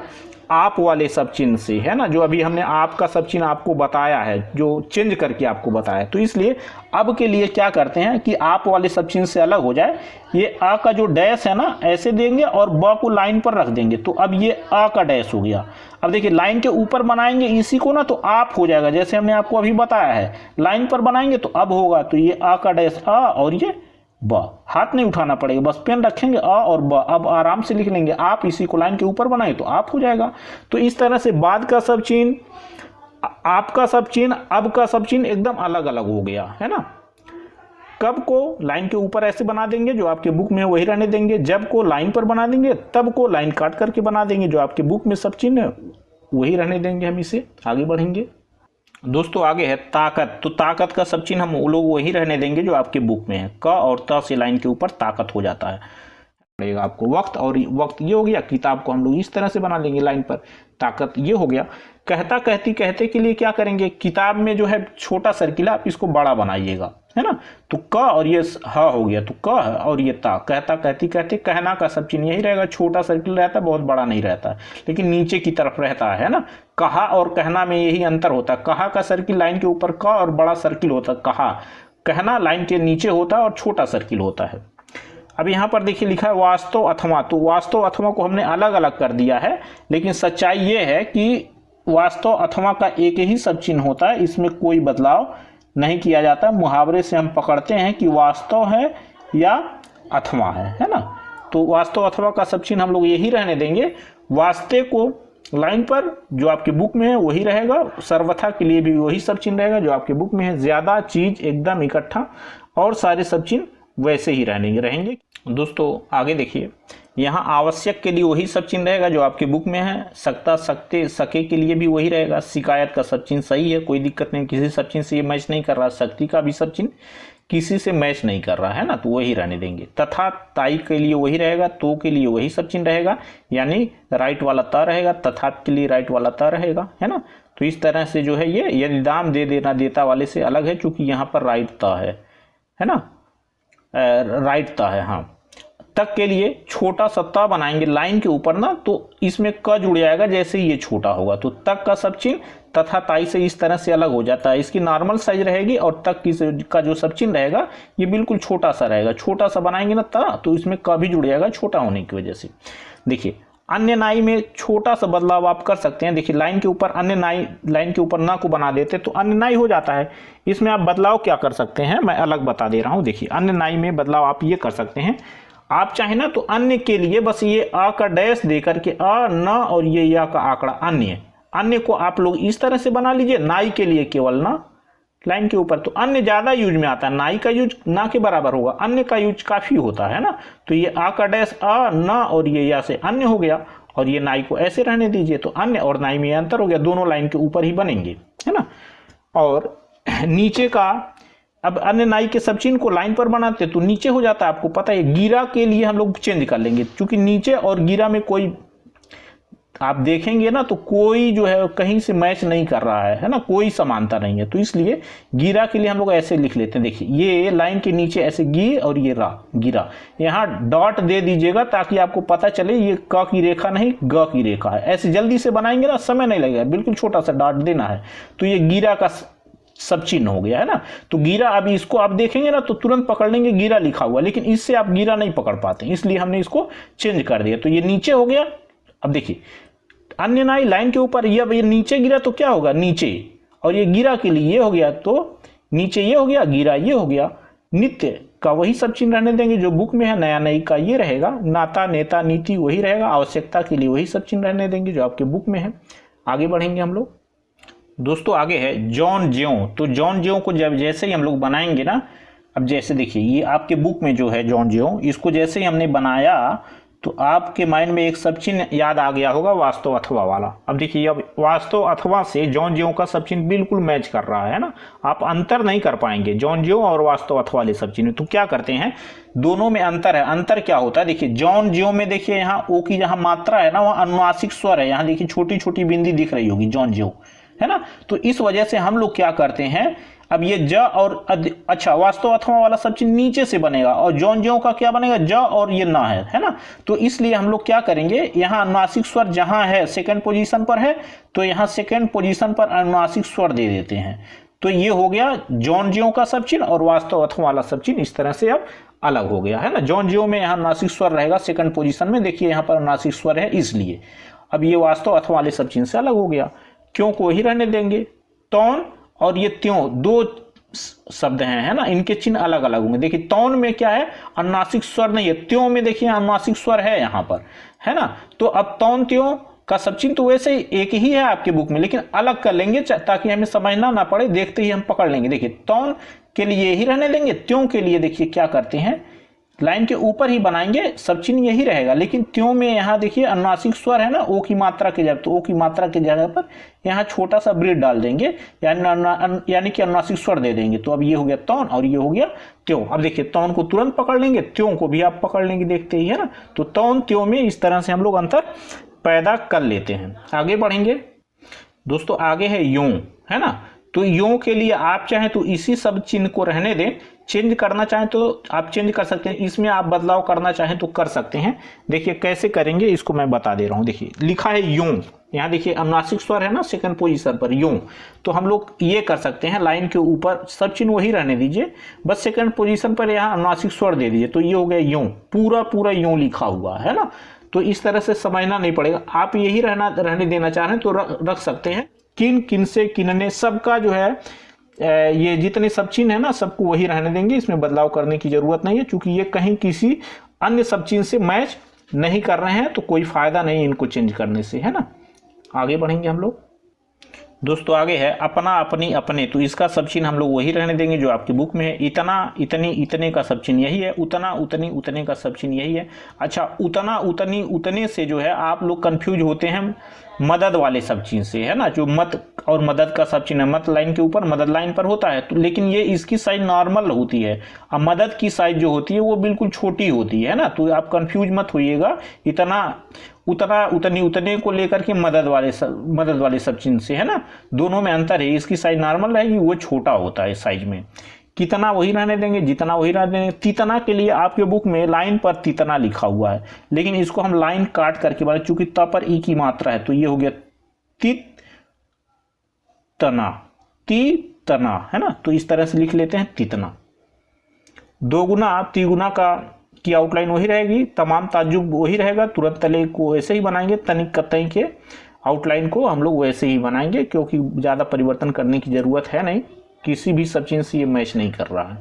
आप वाले सब चिन्ह से, है ना, जो अभी हमने आपका सब चिन्ह आपको बताया है, जो चेंज करके आपको बताया। तो इसलिए अब के लिए क्या करते हैं कि आप वाले सब चिन्ह से अलग हो जाए, ये आ का जो डैश है ना ऐसे देंगे और ब को लाइन पर रख देंगे, तो अब ये आ का डैश हो गया। अब देखिए लाइन के ऊपर बनाएंगे इसी को ना तो आप हो जाएगा, जैसे हमने आपको अभी बताया है, लाइन पर बनाएंगे तो अब होगा, तो ये आ का डैश आ और ये ब, हाथ नहीं उठाना पड़ेगा, बस पेन रखेंगे आ और ब, अब आराम से लिख लेंगे आप, इसी को लाइन के ऊपर बनाए तो आप हो जाएगा। तो इस तरह से बाद का सब चिन्ह, आपका सब चिन्ह, अब का सब चिन्ह एकदम अलग अलग हो गया, है ना। कब को लाइन के ऊपर ऐसे बना देंगे जो आपके बुक में है वही रहने देंगे, जब को लाइन पर बना देंगे, तब को लाइन काट करके बना देंगे, जो आपके बुक में सब चिन्ह है वही रहने देंगे हम इसे। आगे बढ़ेंगे दोस्तों, आगे है ताकत, तो ताकत का सब चिन्ह हम वो लोग वही रहने देंगे जो आपके बुक में है, क और त से लाइन के ऊपर ताकत हो जाता है पड़ेगा आपको। वक्त, और वक्त ये हो गया, किताब को हम लोग इस तरह से बना लेंगे लाइन पर, ताकत ये हो गया। कहता कहती कहते के लिए क्या करेंगे, किताब में जो है छोटा सर्किल है आप इसको बड़ा बनाइएगा, है ना। तो क और ये ह हो गया, तो क है और ये ता, कहता कहती कहते, कहना का सब चिन्ह यही रहेगा, छोटा सर्किल रहता है, बहुत बड़ा नहीं रहता है, लेकिन नीचे की तरफ रहता है ना। कहा और कहना में यही अंतर होता है, कहा का सर्किल लाइन के ऊपर का और बड़ा सर्किल होता है कहा, कहना लाइन के नीचे होता है और छोटा सर्किल होता है। अब यहाँ पर देखिए लिखा है वास्तव अथवा, तो वास्तव अथवा को हमने अलग अलग कर दिया है, लेकिन सच्चाई ये है कि वास्तव अथवा का एक ही सब चिन्ह होता है, इसमें कोई बदलाव नहीं किया जाता। मुहावरे से हम पकड़ते हैं कि वास्तव है या अथवा है ना। तो वास्तव अथवा का सब चिन्ह हम लोग यही रहने देंगे। वास्ते को लाइन पर जो आपकी बुक में है वही रहेगा, सर्वथा के लिए भी वही सब चिन्ह रहेगा जो आपके बुक में है। ज्यादा चीज एकदम इकट्ठा और सारे सब चिन्ह वैसे ही रहेंगे। दोस्तों आगे देखिए, यहाँ आवश्यक के लिए वही सब चिन्ह रहेगा जो आपके बुक में है। सकता, सकते, सके के लिए भी वही रहेगा। शिकायत का सब चिन्ह सही है, कोई दिक्कत नहीं, किसी सब चिन्ह से ये मैच नहीं कर रहा। शक्ति का भी सब चिन्ह किसी से मैच नहीं कर रहा है ना, तो वही रहने देंगे। तथा, ताई के लिए वही रहेगा। तो के लिए वही सब चिन्ह रहेगा, यानी राइट वाला त रहेगा। तथा के लिए राइट वाला त रहेगा, है ना। तो इस तरह से जो है ये, यदि दाम दे देना देता वाले से अलग है, चूंकि यहाँ पर राइट त है ना, राइट त है। हाँ, तक के लिए छोटा सा त बनाएंगे लाइन के ऊपर ना, तो इसमें क जुड़ जाएगा जैसे ही ये छोटा होगा। तो तक का सब चिन्ह तथा ताई से इस तरह से अलग हो जाता है। इसकी नॉर्मल साइज रहेगी और तक की का जो सब चिन्ह रहेगा ये बिल्कुल छोटा सा रहेगा। छोटा सा बनाएंगे ना त, तो इसमें क भी जुड़ जाएगा छोटा होने की वजह से। देखिए, अन्य नाई में छोटा सा बदलाव आप कर सकते हैं। देखिए, लाइन के ऊपर अन्य नाई, लाइन के ऊपर ना को बना देते तो अन्य नाई हो जाता है। इसमें आप बदलाव क्या कर सकते हैं, मैं अलग बता दे रहा हूँ। देखिए, अन्य नाई में बदलाव आप ये कर सकते हैं, आप चाहे ना तो अन्य के लिए बस ये आ का डैश दे करके अ, न और ये या का आंकड़ा अन्य को आप लोग इस तरह से बना लीजिए। नाई के लिए केवल ना लाइन के ऊपर, तो अन्य ज्यादा यूज में आता है। नाई का यूज ना के बराबर होगा, अन्य का यूज काफी होता है ना। तो ये आ का डैश अ, न और ये या से अन्य हो गया, और ये नाई को ऐसे रहने दीजिए। तो अन्य और नाई में अंतर हो गया, दोनों लाइन के ऊपर ही बनेंगे, है ना। और नीचे का, अब अन्य नाई के सब चिन्ह को लाइन पर बनाते तो नीचे हो जाता है, आपको पता है। गिरा के लिए हम लोग चेंज कर लेंगे, क्योंकि नीचे और गिरा में कोई आप देखेंगे ना तो कोई जो है कहीं से मैच नहीं कर रहा है ना, कोई समानता नहीं है। तो इसलिए गिरा के लिए हम लोग ऐसे लिख लेते हैं। देखिए, ये लाइन के नीचे ऐसे गी और ये रा, गिरा। यहाँ डॉट दे दीजिएगा ताकि आपको पता चले ये क की रेखा नहीं ग की रेखा है। ऐसे जल्दी से बनाएंगे ना, समय नहीं लगेगा, बिल्कुल छोटा सा डॉट देना है। तो ये गिरा का सब चिन्ह हो गया, है ना। तो गिरा, अभी इसको आप देखेंगे ना तो तुरंत पकड़ लेंगे गिरा लिखा हुआ, लेकिन इससे आप गिरा नहीं पकड़ पाते, इसलिए हमने इसको चेंज कर दिया। तो ये नीचे हो गया। अब देखिए, अन्य नाई लाइन के ऊपर, ये नीचे गिरा तो क्या होगा नीचे, और ये गिरा के लिए ये हो गया तो नीचे ये हो गया, गिरा ये हो गया। नित्य का वही सब चिन्ह रहने देंगे जो बुक में है। नया नई का ये रहेगा। नाता, नेता, नीति वही रहेगा। आवश्यकता के लिए वही सब चिन्ह रहने देंगे जो आपके बुक में है। आगे बढ़ेंगे हम लोग। दोस्तों आगे है जॉन ज्यों। तो जॉन ज्यों को जब जैसे ही हम लोग बनाएंगे ना, अब जैसे देखिए ये आपके बुक में जो है जॉन ज्यों, इसको जैसे ही हमने बनाया तो आपके माइंड में एक सब चिन्ह याद आ गया होगा, वास्तव अथवा वाला। अब देखिए, अब वास्तव अथवा से जॉन ज्यों का सब चिन्ह बिल्कुल मैच कर रहा है ना, आप अंतर नहीं कर पाएंगे जॉन ज्यों और वास्तव अथवा वाले सब चिन्ह। तो क्या करते हैं, दोनों में अंतर है। अंतर क्या होता है, देखिए जॉन ज्यों में देखिए यहाँ ओ की जहां मात्रा है ना, वहां अनुनासिक स्वर है। यहाँ देखिए छोटी छोटी बिंदी दिख रही होगी जॉन ज्यों, है ना। तो इस वजह से हम लोग क्या करते हैं, अब ये ज और अच्छा, वास्तव अथवा वाला सब चिन्ह नीचे से बनेगा और जॉन ज्यों का क्या बनेगा, ज और ये ना है ना। तो इसलिए हम लोग क्या करेंगे, यहाँ अनुनासिक स्वर जहां है सेकंड पोजीशन पर है, तो यहाँ सेकंड पोजीशन पर अनुनासिक स्वर दे देते हैं। तो ये हो गया जॉन ज्यों का सब चिन्ह, और वास्तव अथवा वाला सब चिन्ह इस तरह से अब अलग हो गया, है ना। जॉन ज्यों में यहाँ अनुनासिक स्वर रहेगा सेकंड पोजीशन में, देखिए यहाँ पर अनुनासिक स्वर है इसलिए। अब ये वास्तव अथवा वाले सब चिन्ह से अलग हो गया। क्यों को ही रहने देंगे। तौन और ये त्यों दो शब्द हैं, है ना, इनके चिन्ह अलग अलग होंगे। देखिए तौन में क्या है, अनुनासिक स्वर नहीं है। त्यों में देखिए अनुनासिक स्वर है यहाँ पर, है ना। तो अब तौन त्यों का सब चिन्ह तो वैसे एक ही है आपके बुक में, लेकिन अलग कर लेंगे ताकि हमें समझना ना पड़े, देखते ही हम पकड़ लेंगे। देखिए तौन के लिए यही रहने देंगे। त्यों के लिए देखिए क्या करते हैं, लाइन के ऊपर ही बनाएंगे, सब चिन्ह यही रहेगा। लेकिन त्यों में यहाँ देखिए अनुनासिक स्वर है ना, ओ की मात्रा के जगह, तो ओ की मात्रा के जगह पर यहाँ छोटा सा ब्रेड डाल देंगे, यानी कि अनुनासिक स्वर दे देंगे। तो अब ये हो गया तौन और ये हो गया त्यों। अब देखिए तौन को तुरंत पकड़ लेंगे, त्यों को भी आप पकड़ लेंगे देखते ही, है ना। तो तौन त्यों में इस तरह से हम लोग अंतर पैदा कर लेते हैं। आगे बढ़ेंगे दोस्तों, आगे है यूं, है ना। तो यूं के लिए आप चाहें तो इसी सब चिन्ह को रहने दें, चेंज करना चाहें तो आप चेंज कर सकते हैं, इसमें आप बदलाव करना चाहें तो कर सकते हैं। देखिए कैसे करेंगे इसको मैं बता दे रहा हूं। देखिए लिखा है यूं, यहाँ देखिए अनुनासिक स्वर है ना सेकंड पोजीशन पर यूं, तो हम लोग ये कर सकते हैं लाइन के ऊपर सब चिन्ह वही रहने दीजिए, बस सेकंड पोजीशन पर यहाँ अनुनासिक स्वर दे दीजिए, तो ये हो गया यूं, पूरा यूं लिखा हुआ है ना। तो इस तरह से समझना नहीं पड़ेगा, आप यही रहने देना चाह रहे हैं तो रख सकते हैं। किन, किन से, किनने, सबका जो है ये जितने सब चिन्ह है ना सबको वही रहने देंगे, इसमें बदलाव करने की जरूरत नहीं है, क्योंकि ये कहीं किसी अन्य सब चिन्ह से मैच नहीं कर रहे हैं, तो कोई फायदा नहीं इनको चेंज करने से, है ना। आगे बढ़ेंगे हम लोग दोस्तों। आगे है अपना, अपनी, अपने, तो इसका सब चिन्ह हम लोग वही रहने देंगे जो आपकी बुक में है। इतना, इतनी, इतने का सब चिन्ह यही है। उतना, उतनी, उतने का सब चिन्ह यही है। अच्छा, उतना, उतनी, उतने से जो है आप लोग कंफ्यूज होते हैं मदद वाले सब चिन्ह से, है ना। जो मत और मदद का सब चिन्ह मत लाइन के ऊपर मदद लाइन पर होता है, तो लेकिन ये इसकी साइज नॉर्मल होती है, अब मदद की साइज जो होती है वो बिल्कुल छोटी होती है ना। तो आप कंफ्यूज मत होइएगा, इतना, उतना, उतनी, उतने को लेकर के मदद वाले सब चिन्ह से, है ना। दोनों में अंतर है, इसकी साइज नॉर्मल रहेगी, वो छोटा होता है साइज में। कितना वही रहने देंगे, जितना वही रहने देंगे। तितना के लिए आपके बुक में लाइन पर तितना लिखा हुआ है, लेकिन इसको हम लाइन काट करके बना, चूंकि त पर ई की मात्रा है तो ये हो गया तितना, तितना, है ना। तो इस तरह से लिख लेते हैं तितना। दोगुना, तिगुना की आउटलाइन वही रहेगी, तमाम ताज्जुब वही रहेगा, तुरंत तले को ऐसे ही बनाएंगे, तनिक कतई के आउटलाइन को हम लोग वैसे ही बनाएंगे, क्योंकि ज़्यादा परिवर्तन करने की ज़रूरत है नहीं, किसी भी सब चिन्ह से ये मैच नहीं कर रहा है।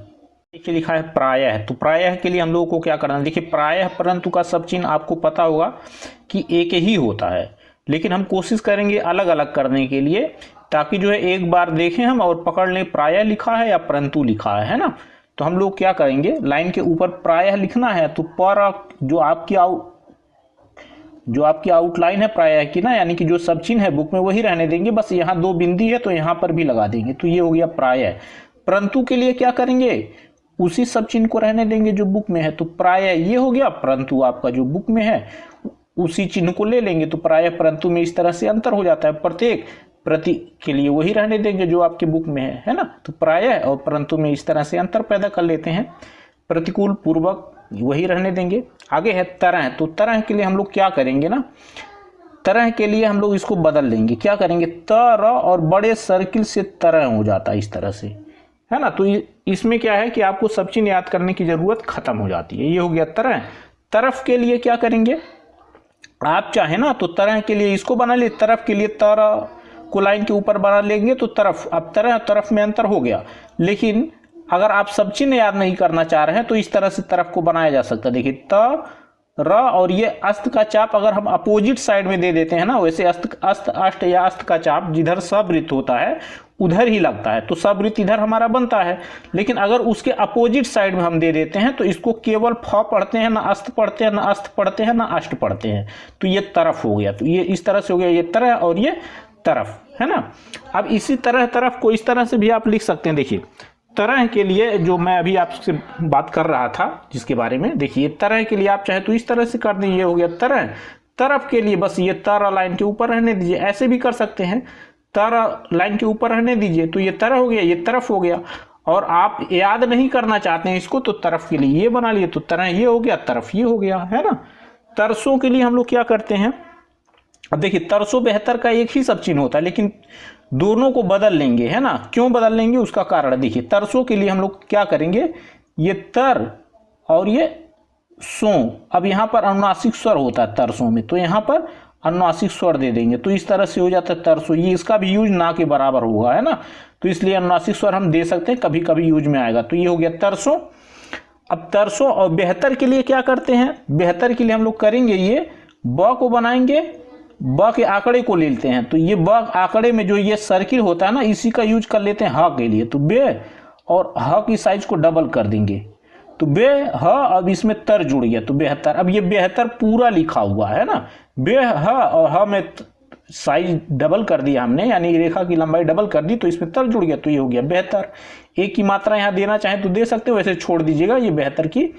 देखिए लिखा है प्रायः, तो प्रायः के लिए हम लोगों को क्या करना है, देखिए प्रायः परंतु का सब चिन्ह आपको पता होगा कि एक ही होता है, लेकिन हम कोशिश करेंगे अलग अलग करने के लिए, ताकि जो है एक बार देखें हम और पकड़ लें प्रायः लिखा है या परंतु लिखा है ना। तो हम लोग क्या करेंगे, लाइन के ऊपर प्रायः लिखना है, तो पर जो आपकी आउटलाइन है प्रायः की ना, यानी कि जो सब चिन्ह है बुक में वही रहने देंगे, बस यहाँ दो बिंदी है तो यहाँ पर भी लगा देंगे, तो ये हो गया प्रायः। परंतु के लिए क्या करेंगे, उसी सब चिन्ह को रहने देंगे जो बुक में है, तो प्रायः ये हो गया, परंतु आपका जो बुक में है उसी चिन्ह को ले लेंगे, तो प्रायः परंतु में इस तरह से अंतर हो जाता है। प्रत्येक, प्रति के लिए वही रहने देंगे जो आपके बुक में है ना। तो प्रायः और परंतु में इस तरह से अंतर पैदा कर लेते हैं। प्रतिकूल, पूर्वक वही रहने देंगे। आगे है तरह, तो तरह के लिए हम लोग क्या करेंगे ना, तरह के लिए हम लोग इसको बदल देंगे, क्या करेंगे, तरह और बड़े सर्किल से तरह हो जाता है इस तरह से, है ना। तो इसमें क्या है कि आपको सब चिन्ह याद करने की जरूरत खत्म हो जाती है। ये हो गया तरह। तरफ के लिए क्या करेंगे, आप चाहे ना तो तरह के लिए इसको बना ले, तरफ के लिए तरह को लाइन के ऊपर बना लेंगे तो तरफ, अब तरह तरफ में अंतर हो गया। लेकिन अगर आप सब चिन्ह याद नहीं करना चाह रहे हैं तो इस तरह से तरफ को बनाया जा सकता है। देखिए त, र, और ये अस्त का चाप अगर हम अपोजिट साइड में दे देते हैं ना, वैसे अस्त, अष्ट या अस्त का चाप जिधर सवृत्त होता है उधर ही लगता है, तो सवृत्त इधर हमारा बनता है। लेकिन अगर उसके अपोजिट साइड में हम दे देते हैं तो इसको केवल फ पढ़ते हैं, ना अस्त पढ़ते हैं, ना अस्त पढ़ते हैं, ना अष्ट पढ़ते हैं, तो ये तरफ हो गया। तो ये इस तरह से हो गया, ये तरह और ये तरफ, है ना। अब इसी तरह तरफ को इस तरह से भी आप लिख सकते हैं। देखिए तरह के लिए जो मैं अभी आपसे बात कर रहा था जिसके बारे में, देखिए तरह के लिए आप चाहे तो इस तरह से कर दें, ये हो गया तरह। तरफ के लिए बस ये तरह लाइन के ऊपर रहने दीजिए, ऐसे भी कर सकते हैं, तरह लाइन के ऊपर रहने दीजिए, तो ये तरह हो गया, ये तरफ हो गया। और आप याद नहीं करना चाहते हैं इसको, तो तरफ के लिए ये बना लिए, तो तरह ये हो गया, तरफ ये हो गया, है ना। तरसों के लिए हम लोग क्या करते हैं, अब देखिए तरसों बेहतर का एक ही सब चिन्ह होता है, लेकिन दोनों को बदल लेंगे, है ना। क्यों बदल लेंगे उसका कारण देखिए, तरसों के लिए हम लोग क्या करेंगे, ये तर और ये सो, अब यहाँ पर अनुनासिक स्वर होता है तरसों में, तो यहाँ पर अनुनासिक स्वर दे देंगे, तो इस तरह से हो जाता है तरसो। ये इसका भी यूज ना के बराबर होगा, है ना, तो इसलिए अनुनासिक स्वर हम दे सकते हैं, कभी कभी यूज में आएगा। तो ये हो गया तरसो। अब तरसो और बेहतर के लिए क्या करते हैं, बेहतर के लिए हम लोग करेंगे ये ब को बनाएंगे, ब के आंकड़े को ले लेते हैं, तो ये ब आंकड़े में जो ये सर्किल होता है ना, इसी का यूज कर लेते हैं ह के लिए, तो बे और ह की साइज को डबल कर देंगे, तो बे ह, अब इसमें तर जुड़ गया तो बेहतर। अब ये बेहतर पूरा लिखा हुआ है ना, बे ह और ह में साइज डबल कर दिया हमने, यानी रेखा की लंबाई डबल कर दी, तो इसमें तर जुड़ गया, तो ये हो गया बेहतर। एक की मात्रा यहाँ देना चाहे तो दे सकते हो, वैसे छोड़ दीजिएगा, ये बेहतर की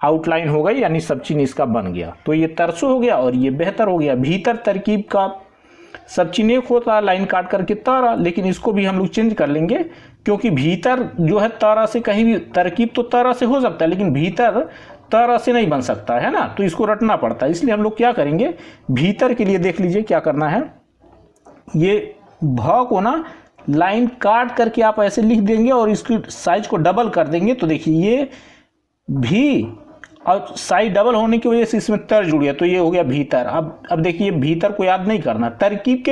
आउटलाइन हो गई, यानी सब चिन्ह इसका बन गया। तो ये तरसो हो गया और ये बेहतर हो गया। भीतर तरकीब का सब चिन्ह एक होता है लाइन काट करके तारा, लेकिन इसको भी हम लोग चेंज कर लेंगे, क्योंकि भीतर जो है तारा से कहीं भी तरकीब तो तारा से हो सकता है, लेकिन भीतर तारा से नहीं बन सकता है ना, तो इसको रटना पड़ता है। इसलिए हम लोग क्या करेंगे, भीतर के लिए देख लीजिए क्या करना है, ये भ को ना लाइन काट करके आप ऐसे लिख देंगे और इसकी साइज को डबल कर देंगे, तो देखिए ये भी और साइज डबल होने की वजह से इसमें तर जुड़ गया, तो ये हो गया भीतर। अब देखिए भीतर को याद नहीं करना, तरकीब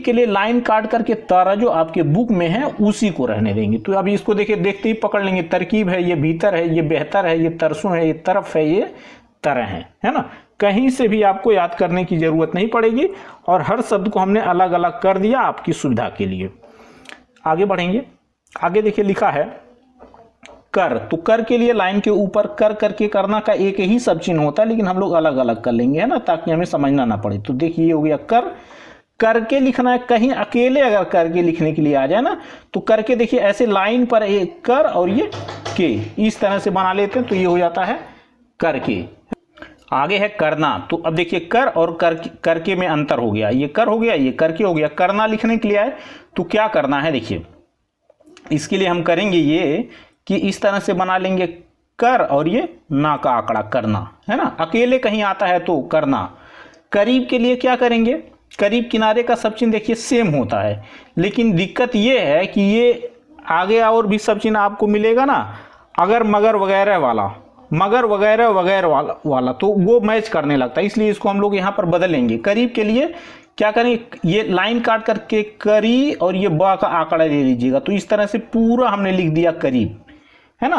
के लिए लाइन काट करके तारा जो आपके बुक में है उसी को रहने देंगे। तो अभी इसको देखिए, देखते ही पकड़ लेंगे, तरकीब है, ये भीतर है, ये बेहतर है, ये तरसों है, ये तरफ है, ये तरह है ना। कहीं से भी आपको याद करने की जरूरत नहीं पड़ेगी और हर शब्द को हमने अलग अलग कर दिया आपकी सुविधा के लिए। आगे बढ़ेंगे, आगे देखिए लिखा है कर, तो कर के लिए लाइन के ऊपर कर करके करना का एक ही सब चिन्ह होता है, लेकिन हम लोग अलग अलग कर लेंगे, है ना, ताकि हमें समझना ना पड़े। तो देखिए ये हो गया कर, करके लिखना है। कहीं अकेले अगर करके लिखने के लिए आ जाए ना, तो करके देखिए ऐसे लाइन पर एक कर और ये के इस तरह से बना लेते हैं, तो ये हो जाता है करके। आगे है करना, तो अब देखिए कर और करके में अंतर हो गया, ये कर हो गया, ये करके हो गया। करना लिखने के लिए आए तो क्या करना है, देखिए इसके लिए हम करेंगे ये कि इस तरह से बना लेंगे कर और ये ना का आंकड़ा करना, है ना। अकेले कहीं आता है तो करना। करीब के लिए क्या करेंगे, करीब किनारे का सब चिन्ह देखिए सेम होता है, लेकिन दिक्कत ये है कि ये आगे और भी सब चिन्ह आपको मिलेगा ना, अगर मगर वगैरह वाला, मगर वगैरह वगैरह वाला तो वो मैच करने लगता है, इसलिए इसको हम लोग यहाँ पर बदलेंगे। करीब के लिए क्या करें, ये लाइन काट करके करी और ये बा का आंकड़ा ले लीजिएगा, तो इस तरह से पूरा हमने लिख दिया करीब, है ना।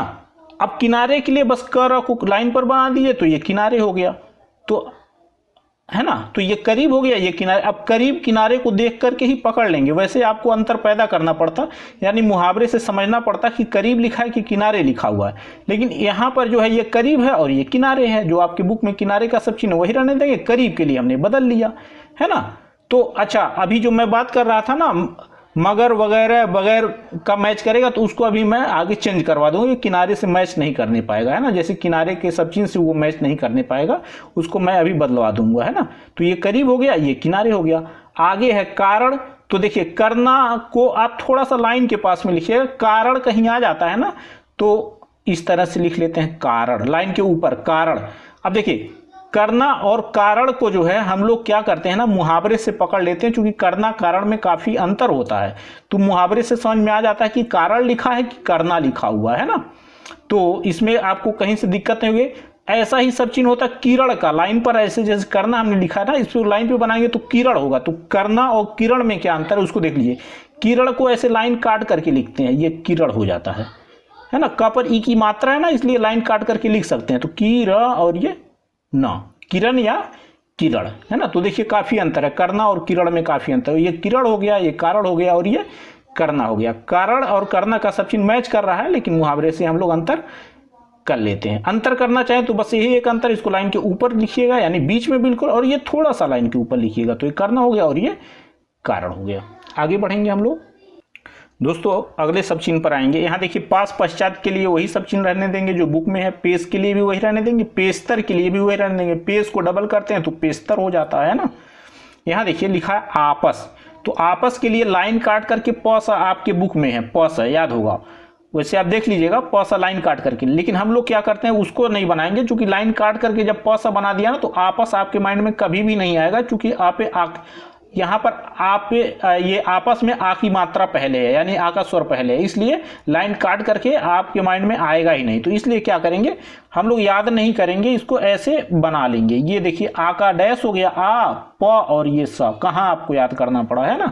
अब किनारे के लिए बस कर को लाइन पर बना दीजिए, तो ये किनारे हो गया, तो है ना, तो ये करीब हो गया, ये किनारे। अब करीब किनारे को देख करके ही पकड़ लेंगे, वैसे आपको अंतर पैदा करना पड़ता, यानी मुहावरे से समझना पड़ता कि करीब लिखा है कि किनारे लिखा हुआ है, लेकिन यहाँ पर जो है ये करीब है और ये किनारे है। जो आपकी बुक में किनारे का सब चिन्ह वही रहने देंगे, करीब के लिए हमने बदल लिया, है ना। तो अच्छा, अभी जो मैं बात कर रहा था ना मगर वगैरह वगैरह का मैच करेगा, तो उसको अभी मैं आगे चेंज करवा दूंगा, किनारे से मैच नहीं करने पाएगा, है ना। जैसे किनारे के सब चिन्ह से वो मैच नहीं करने पाएगा, उसको मैं अभी बदलवा दूंगा, है ना। तो ये करीब हो गया, ये किनारे हो गया। आगे है कारण, तो देखिए करना को आप थोड़ा सा लाइन के पास में लिखिए, कारण कहीं आ जाता है ना, तो इस तरह से लिख लेते हैं कारण, लाइन के ऊपर कारण। अब देखिए करना और कारण को जो है हम लोग क्या करते हैं ना, मुहावरे से पकड़ लेते हैं, क्योंकि करना कारण में काफी अंतर होता है, तो मुहावरे से समझ में आ जाता है कि कारण लिखा है कि करना लिखा हुआ है ना। तो इसमें आपको कहीं से दिक्कत नहीं होगी। ऐसा ही सब चिन्ह होता है किरण का, लाइन पर ऐसे जैसे करना हमने लिखा है ना, इसको लाइन पे बनाएंगे तो किरण होगा। तो करना और किरण में क्या अंतर है उसको देख लीजिए। किरण को ऐसे लाइन काट करके लिखते हैं, ये किरण हो जाता है ना। क पर ई की मात्रा है ना, इसलिए लाइन काट करके लिख सकते हैं, तो किर और ये ना, किरण या किरण, है ना। तो देखिए काफी अंतर है, करना और किरण में काफी अंतर है। ये किरण हो गया, ये कारण हो गया और ये करना हो गया। कारण और करना का सब चिन्ह मैच कर रहा है, लेकिन मुहावरे से हम लोग अंतर कर लेते हैं। अंतर करना चाहें तो बस यही एक अंतर, इसको लाइन के ऊपर लिखिएगा, यानी बीच में बिल्कुल, और ये थोड़ा सा लाइन के ऊपर लिखिएगा, तो ये करना हो गया और ये कारण हो गया। आगे बढ़ेंगे हम लोग दोस्तों, अगले सब चिन्ह पर आएंगे। यहाँ देखिए पास पश्चात के लिए वही सब चिन्ह रहने देंगे जो बुक में है, पेश के लिए भी वही रहने देंगे, पेशतर के लिए भी वही रहने देंगे। पेश को डबल करते हैं तो पेशतर हो जाता है ना। यहाँ देखिए लिखा है आपस, तो आपस के लिए लाइन काट करके पौसा आपके बुक में है, पौसा याद होगा, वैसे आप देख लीजिएगा पौसा लाइन काट करके, लेकिन हम लोग क्या करते हैं उसको नहीं बनाएंगे, क्योंकि लाइन काट करके जब पौसा बना दिया ना तो आपस आपके माइंड में कभी भी नहीं आएगा, क्योंकि यहाँ पर आप ये आपस में आ की मात्रा पहले है, यानी आ का स्वर पहले है, इसलिए लाइन काट करके आपके माइंड में आएगा ही नहीं। तो इसलिए क्या करेंगे हम लोग, याद नहीं करेंगे, इसको ऐसे बना लेंगे। ये देखिए आ का डैश हो गया, आ प और ये स, कहाँ आपको याद करना पड़ा है ना।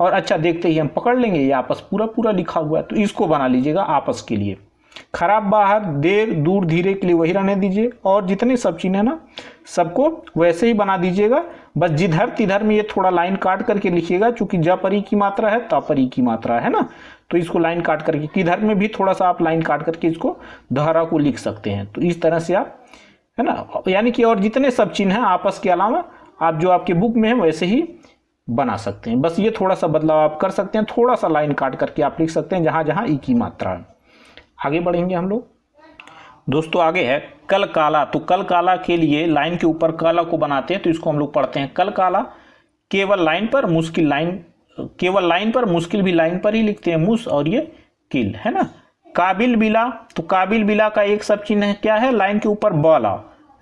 और अच्छा देखते ही हम पकड़ लेंगे, ये आपस पूरा पूरा लिखा हुआ है, तो इसको बना लीजिएगा आपस के लिए। खराब बाहर, देर, दूर, धीरे के लिए वही रहने दीजिए, और जितने सब चिन्ह है ना सबको वैसे ही बना दीजिएगा। बस जिधर तिधर में ये थोड़ा लाइन काट करके लिखिएगा, चूंकि ज पर ई की मात्रा है, त पर ई की मात्रा है ना, तो इसको लाइन काट करके, किधर में भी थोड़ा सा आप लाइन काट करके इसको दोहरा को लिख सकते हैं। तो इस तरह से आप, है ना, यानी कि और जितने सब चिन्ह हैं आपस के अलावा आप जो आपके बुक में है वैसे ही बना सकते हैं। बस ये थोड़ा सा बदलाव आप कर सकते हैं, थोड़ा सा लाइन काट करके आप लिख सकते हैं जहां जहां ई की मात्रा है। आगे बढ़ेंगे हम लोग दोस्तों, आगे है कल काला। तो कल काला के लिए लाइन के ऊपर काला को बनाते हैं, तो इसको हम लोग पढ़ते हैं कल काला। केवल लाइन पर, मुश्किल लाइन, केवल लाइन पर, मुश्किल भी लाइन पर ही लिखते हैं, मुस और ये किल, है ना। काबिल बिला, तो काबिल बिला का एक सब चिन्ह है, क्या है, लाइन के ऊपर बाला,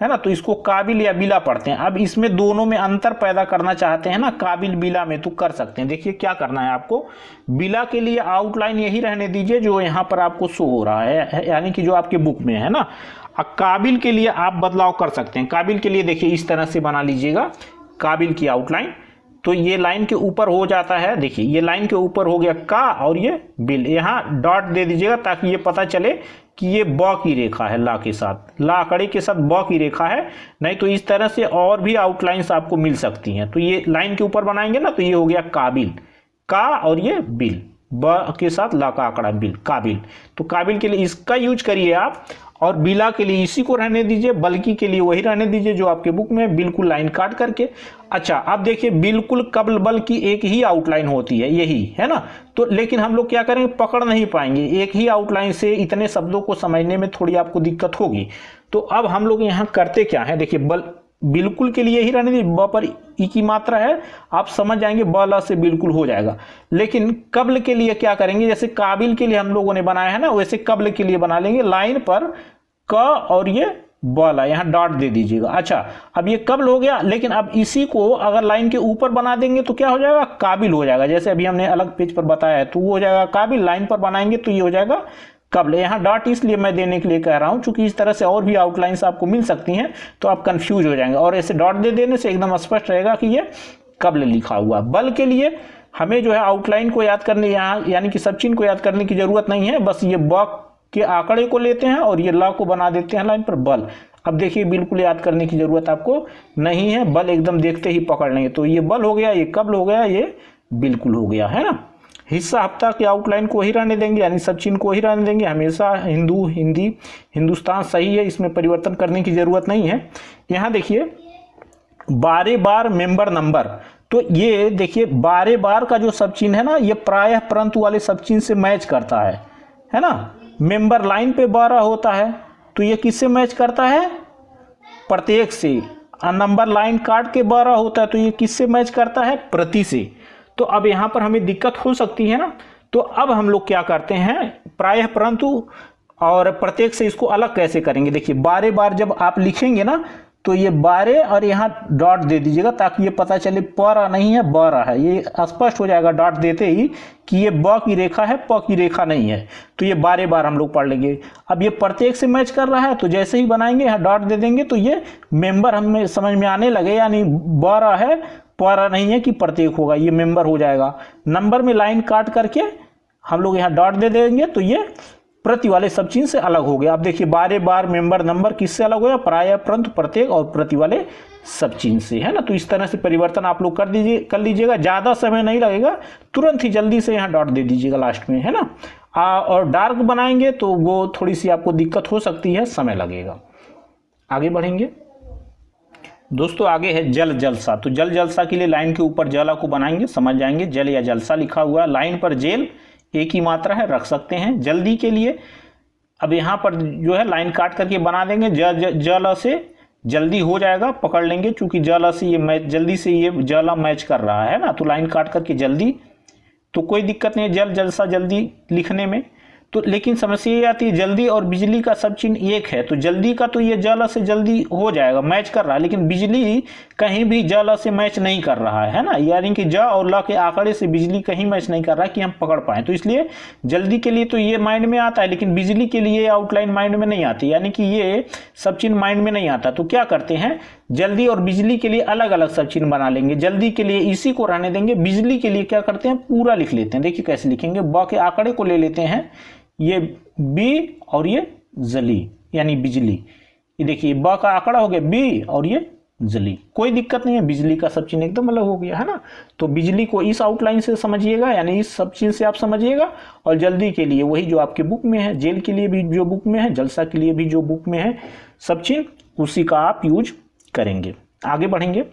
है ना, तो इसको काबिल या बिला पढ़ते हैं। अब इसमें दोनों में अंतर पैदा करना चाहते हैं ना, काबिल बिला में, तो कर सकते हैं। देखिए क्या करना है आपको, बिला के लिए आउटलाइन यही रहने दीजिए जो यहाँ पर आपको शो हो रहा है, यानी कि जो आपके बुक में है ना। अब काबिल के लिए आप बदलाव कर सकते हैं। काबिल के लिए देखिए इस तरह से बना लीजिएगा काबिल की आउटलाइन, तो ये लाइन के ऊपर हो जाता है। देखिए ये लाइन के ऊपर हो गया का और ये बिल, यहाँ डॉट दे दीजिएगा ताकि ये पता चले कि ये ब की रेखा है, ला के साथ, ला आंकड़े के साथ ब की रेखा है। नहीं तो इस तरह से और भी आउटलाइंस आपको मिल सकती हैं। तो ये लाइन के ऊपर बनाएंगे ना, तो ये हो गया काबिल, का और ये बिल, ब के साथ ला का आंकड़ा बिल, काबिल। तो काबिल के लिए इसका यूज करिए आप, और बिला के लिए इसी को रहने दीजिए, बल्कि के लिए वही रहने दीजिए जो आपके बुक में, बिल्कुल लाइन काट करके। अच्छा अब देखिए बिल्कुल कब्ल बल की एक ही आउटलाइन होती है, यही है ना। तो लेकिन हम लोग क्या करेंगे, पकड़ नहीं पाएंगे, एक ही आउटलाइन से इतने शब्दों को समझने में थोड़ी आपको दिक्कत होगी। तो अब हम लोग यहाँ करते क्या है, देखिए बल बिल्कुल के लिए ही रहने दीजिए, ब पर ई की मात्रा है, आप समझ जाएंगे ब ला से बिल्कुल हो जाएगा। लेकिन कब्ल के लिए क्या करेंगे, जैसे काबिल के लिए हम लोगों ने बनाया है ना, वैसे कब्ल के लिए बना लेंगे, लाइन पर क और ये बला, यहाँ डॉट दे दीजिएगा। अच्छा अब ये कब्ल हो गया, लेकिन अब इसी को अगर लाइन के ऊपर बना देंगे तो क्या हो जाएगा, काबिल हो जाएगा। जैसे अभी हमने अलग पेज पर बताया है, तो वो हो जाएगा काबिल, लाइन पर बनाएंगे तो ये हो जाएगा कब्ल। यहाँ डॉट इसलिए मैं देने के लिए कह रहा हूं क्योंकि इस तरह से और भी आउटलाइंस आपको मिल सकती हैं, तो आप कंफ्यूज हो जाएंगे, और ऐसे डॉट दे देने से एकदम स्पष्ट रहेगा कि ये कब्ल लिखा हुआ। बल के लिए हमें जो है आउटलाइन को याद करने, यहाँ यानी कि सब चिन्ह को याद करने की जरूरत नहीं है, बस ये ब के आंकड़े को लेते हैं और ये ला को बना देते हैं लाइन पर बल। अब देखिए बिल्कुल याद करने की जरूरत आपको नहीं है, बल एकदम देखते ही पकड़ लेंगे। तो ये बल हो गया, ये कब्ल हो गया, ये बिल्कुल हो गया, है ना। हिस्सा हफ्ता के आउटलाइन को ही रहने देंगे, यानी सब चिन्ह को ही रहने देंगे हमेशा। हिंदू, हिंदी, हिंदुस्तान सही है, इसमें परिवर्तन करने की जरूरत नहीं है। यहाँ देखिए 12 बार मेंबर नंबर, तो ये देखिए 12 बार का जो सब चिन्ह है ना, ये प्रायः परंतु वाले सब चिन्ह से मैच करता है ना। मेंबर लाइन पे 12 होता है, तो ये किससे मैच करता है, प्रत्येक से। नंबर लाइन काट के 12 होता है, तो ये किससे मैच करता है, प्रति से। तो अब यहाँ पर हमें दिक्कत हो सकती है ना, तो अब हम लोग क्या करते हैं, प्रायः परंतु और प्रत्येक से इसको अलग कैसे करेंगे। देखिए 12 बार जब आप लिखेंगे ना, तो ये 12 और यहाँ डॉट दे दीजिएगा ताकि ये पता चले प नहीं है, ब है। ये स्पष्ट हो जाएगा डॉट देते ही कि ये ब की रेखा है, प की रेखा नहीं है। तो ये 12 बार हम लोग पढ़ लेंगे। अब ये प्रत्येक से मैच कर रहा है, तो जैसे ही बनाएंगे यहाँ डॉट दे देंगे, तो ये मेंबर हमें समझ में आने लगे, यानी ब है, प नहीं है कि प्रत्येक होगा, ये मेंबर हो जाएगा। नंबर में लाइन काट करके हम लोग यहाँ डॉट दे देंगे, तो ये प्रति वाले सब चिन्ह से अलग हो गया। अब देखिए 12 बार मेंबर नंबर किससे अलग हो गया, प्रायः, परंतु, प्रत्येक और प्रति वाले सब चिन्ह से, है ना। तो इस तरह से परिवर्तन आप लोग कर लीजिएगा, ज्यादा समय नहीं लगेगा, तुरंत ही जल्दी से यहाँ डॉट दे दीजिएगा लास्ट में, है ना। और डार्क बनाएंगे तो वो थोड़ी सी आपको दिक्कत हो सकती है, समय लगेगा। आगे बढ़ेंगे दोस्तों, आगे है जल जलसा। तो जल जलसा के लिए लाइन के ऊपर जला को बनाएंगे, समझ जाएंगे। जल या जलसा लिखा हुआ, लाइन पर जेल एक ही मात्रा है, रख सकते हैं। जल्दी के लिए अब यहाँ पर जो है लाइन काट करके बना देंगे, जल से जल्दी हो जाएगा, पकड़ लेंगे, चूंकि जल से ये मैच, जल्दी से ये जला मैच कर रहा है ना, तो लाइन काट करके जल्दी, तो कोई दिक्कत नहीं है जल जलसा जल्दी लिखने में। तो लेकिन समस्या ये आती है, जल्दी और बिजली का सब चिन्ह एक है, तो जल्दी का तो ये जल से जल्दी हो जाएगा, मैच कर रहा है, लेकिन बिजली कहीं भी जल से मैच नहीं कर रहा है ना, यानी कि ज और ल के आंकड़े से बिजली कहीं मैच नहीं कर रहा है कि हम पकड़ पाए। तो इसलिए जल्दी के लिए तो ये माइंड में आता है, लेकिन बिजली के लिए आउटलाइन माइंड में नहीं आती, यानी कि ये सब चिन्ह माइंड में नहीं आता। तो क्या करते हैं, जल्दी और बिजली के लिए अलग अलग सब चिन्ह बना लेंगे। जल्दी के लिए इसी को रहने देंगे, बिजली के लिए क्या करते हैं, पूरा लिख लेते हैं। देखिए कैसे लिखेंगे, ब के आंकड़े को ले लेते हैं, ये बी और ये जली यानी बिजली। ये देखिए ब का आंकड़ा हो गया बी और ये जली, कोई दिक्कत नहीं है, बिजली का सब चिन्ह एकदम अलग हो गया, है ना। तो बिजली को इस आउटलाइन से समझिएगा, यानी इस सब चिन्ह से आप समझिएगा, और जल्दी के लिए वही जो आपके बुक में है, जेल के लिए भी जो बुक में है, जलसा के लिए भी जो बुक में है सब चिन्ह, उसी का आप यूज करेंगे। आगे बढ़ेंगे,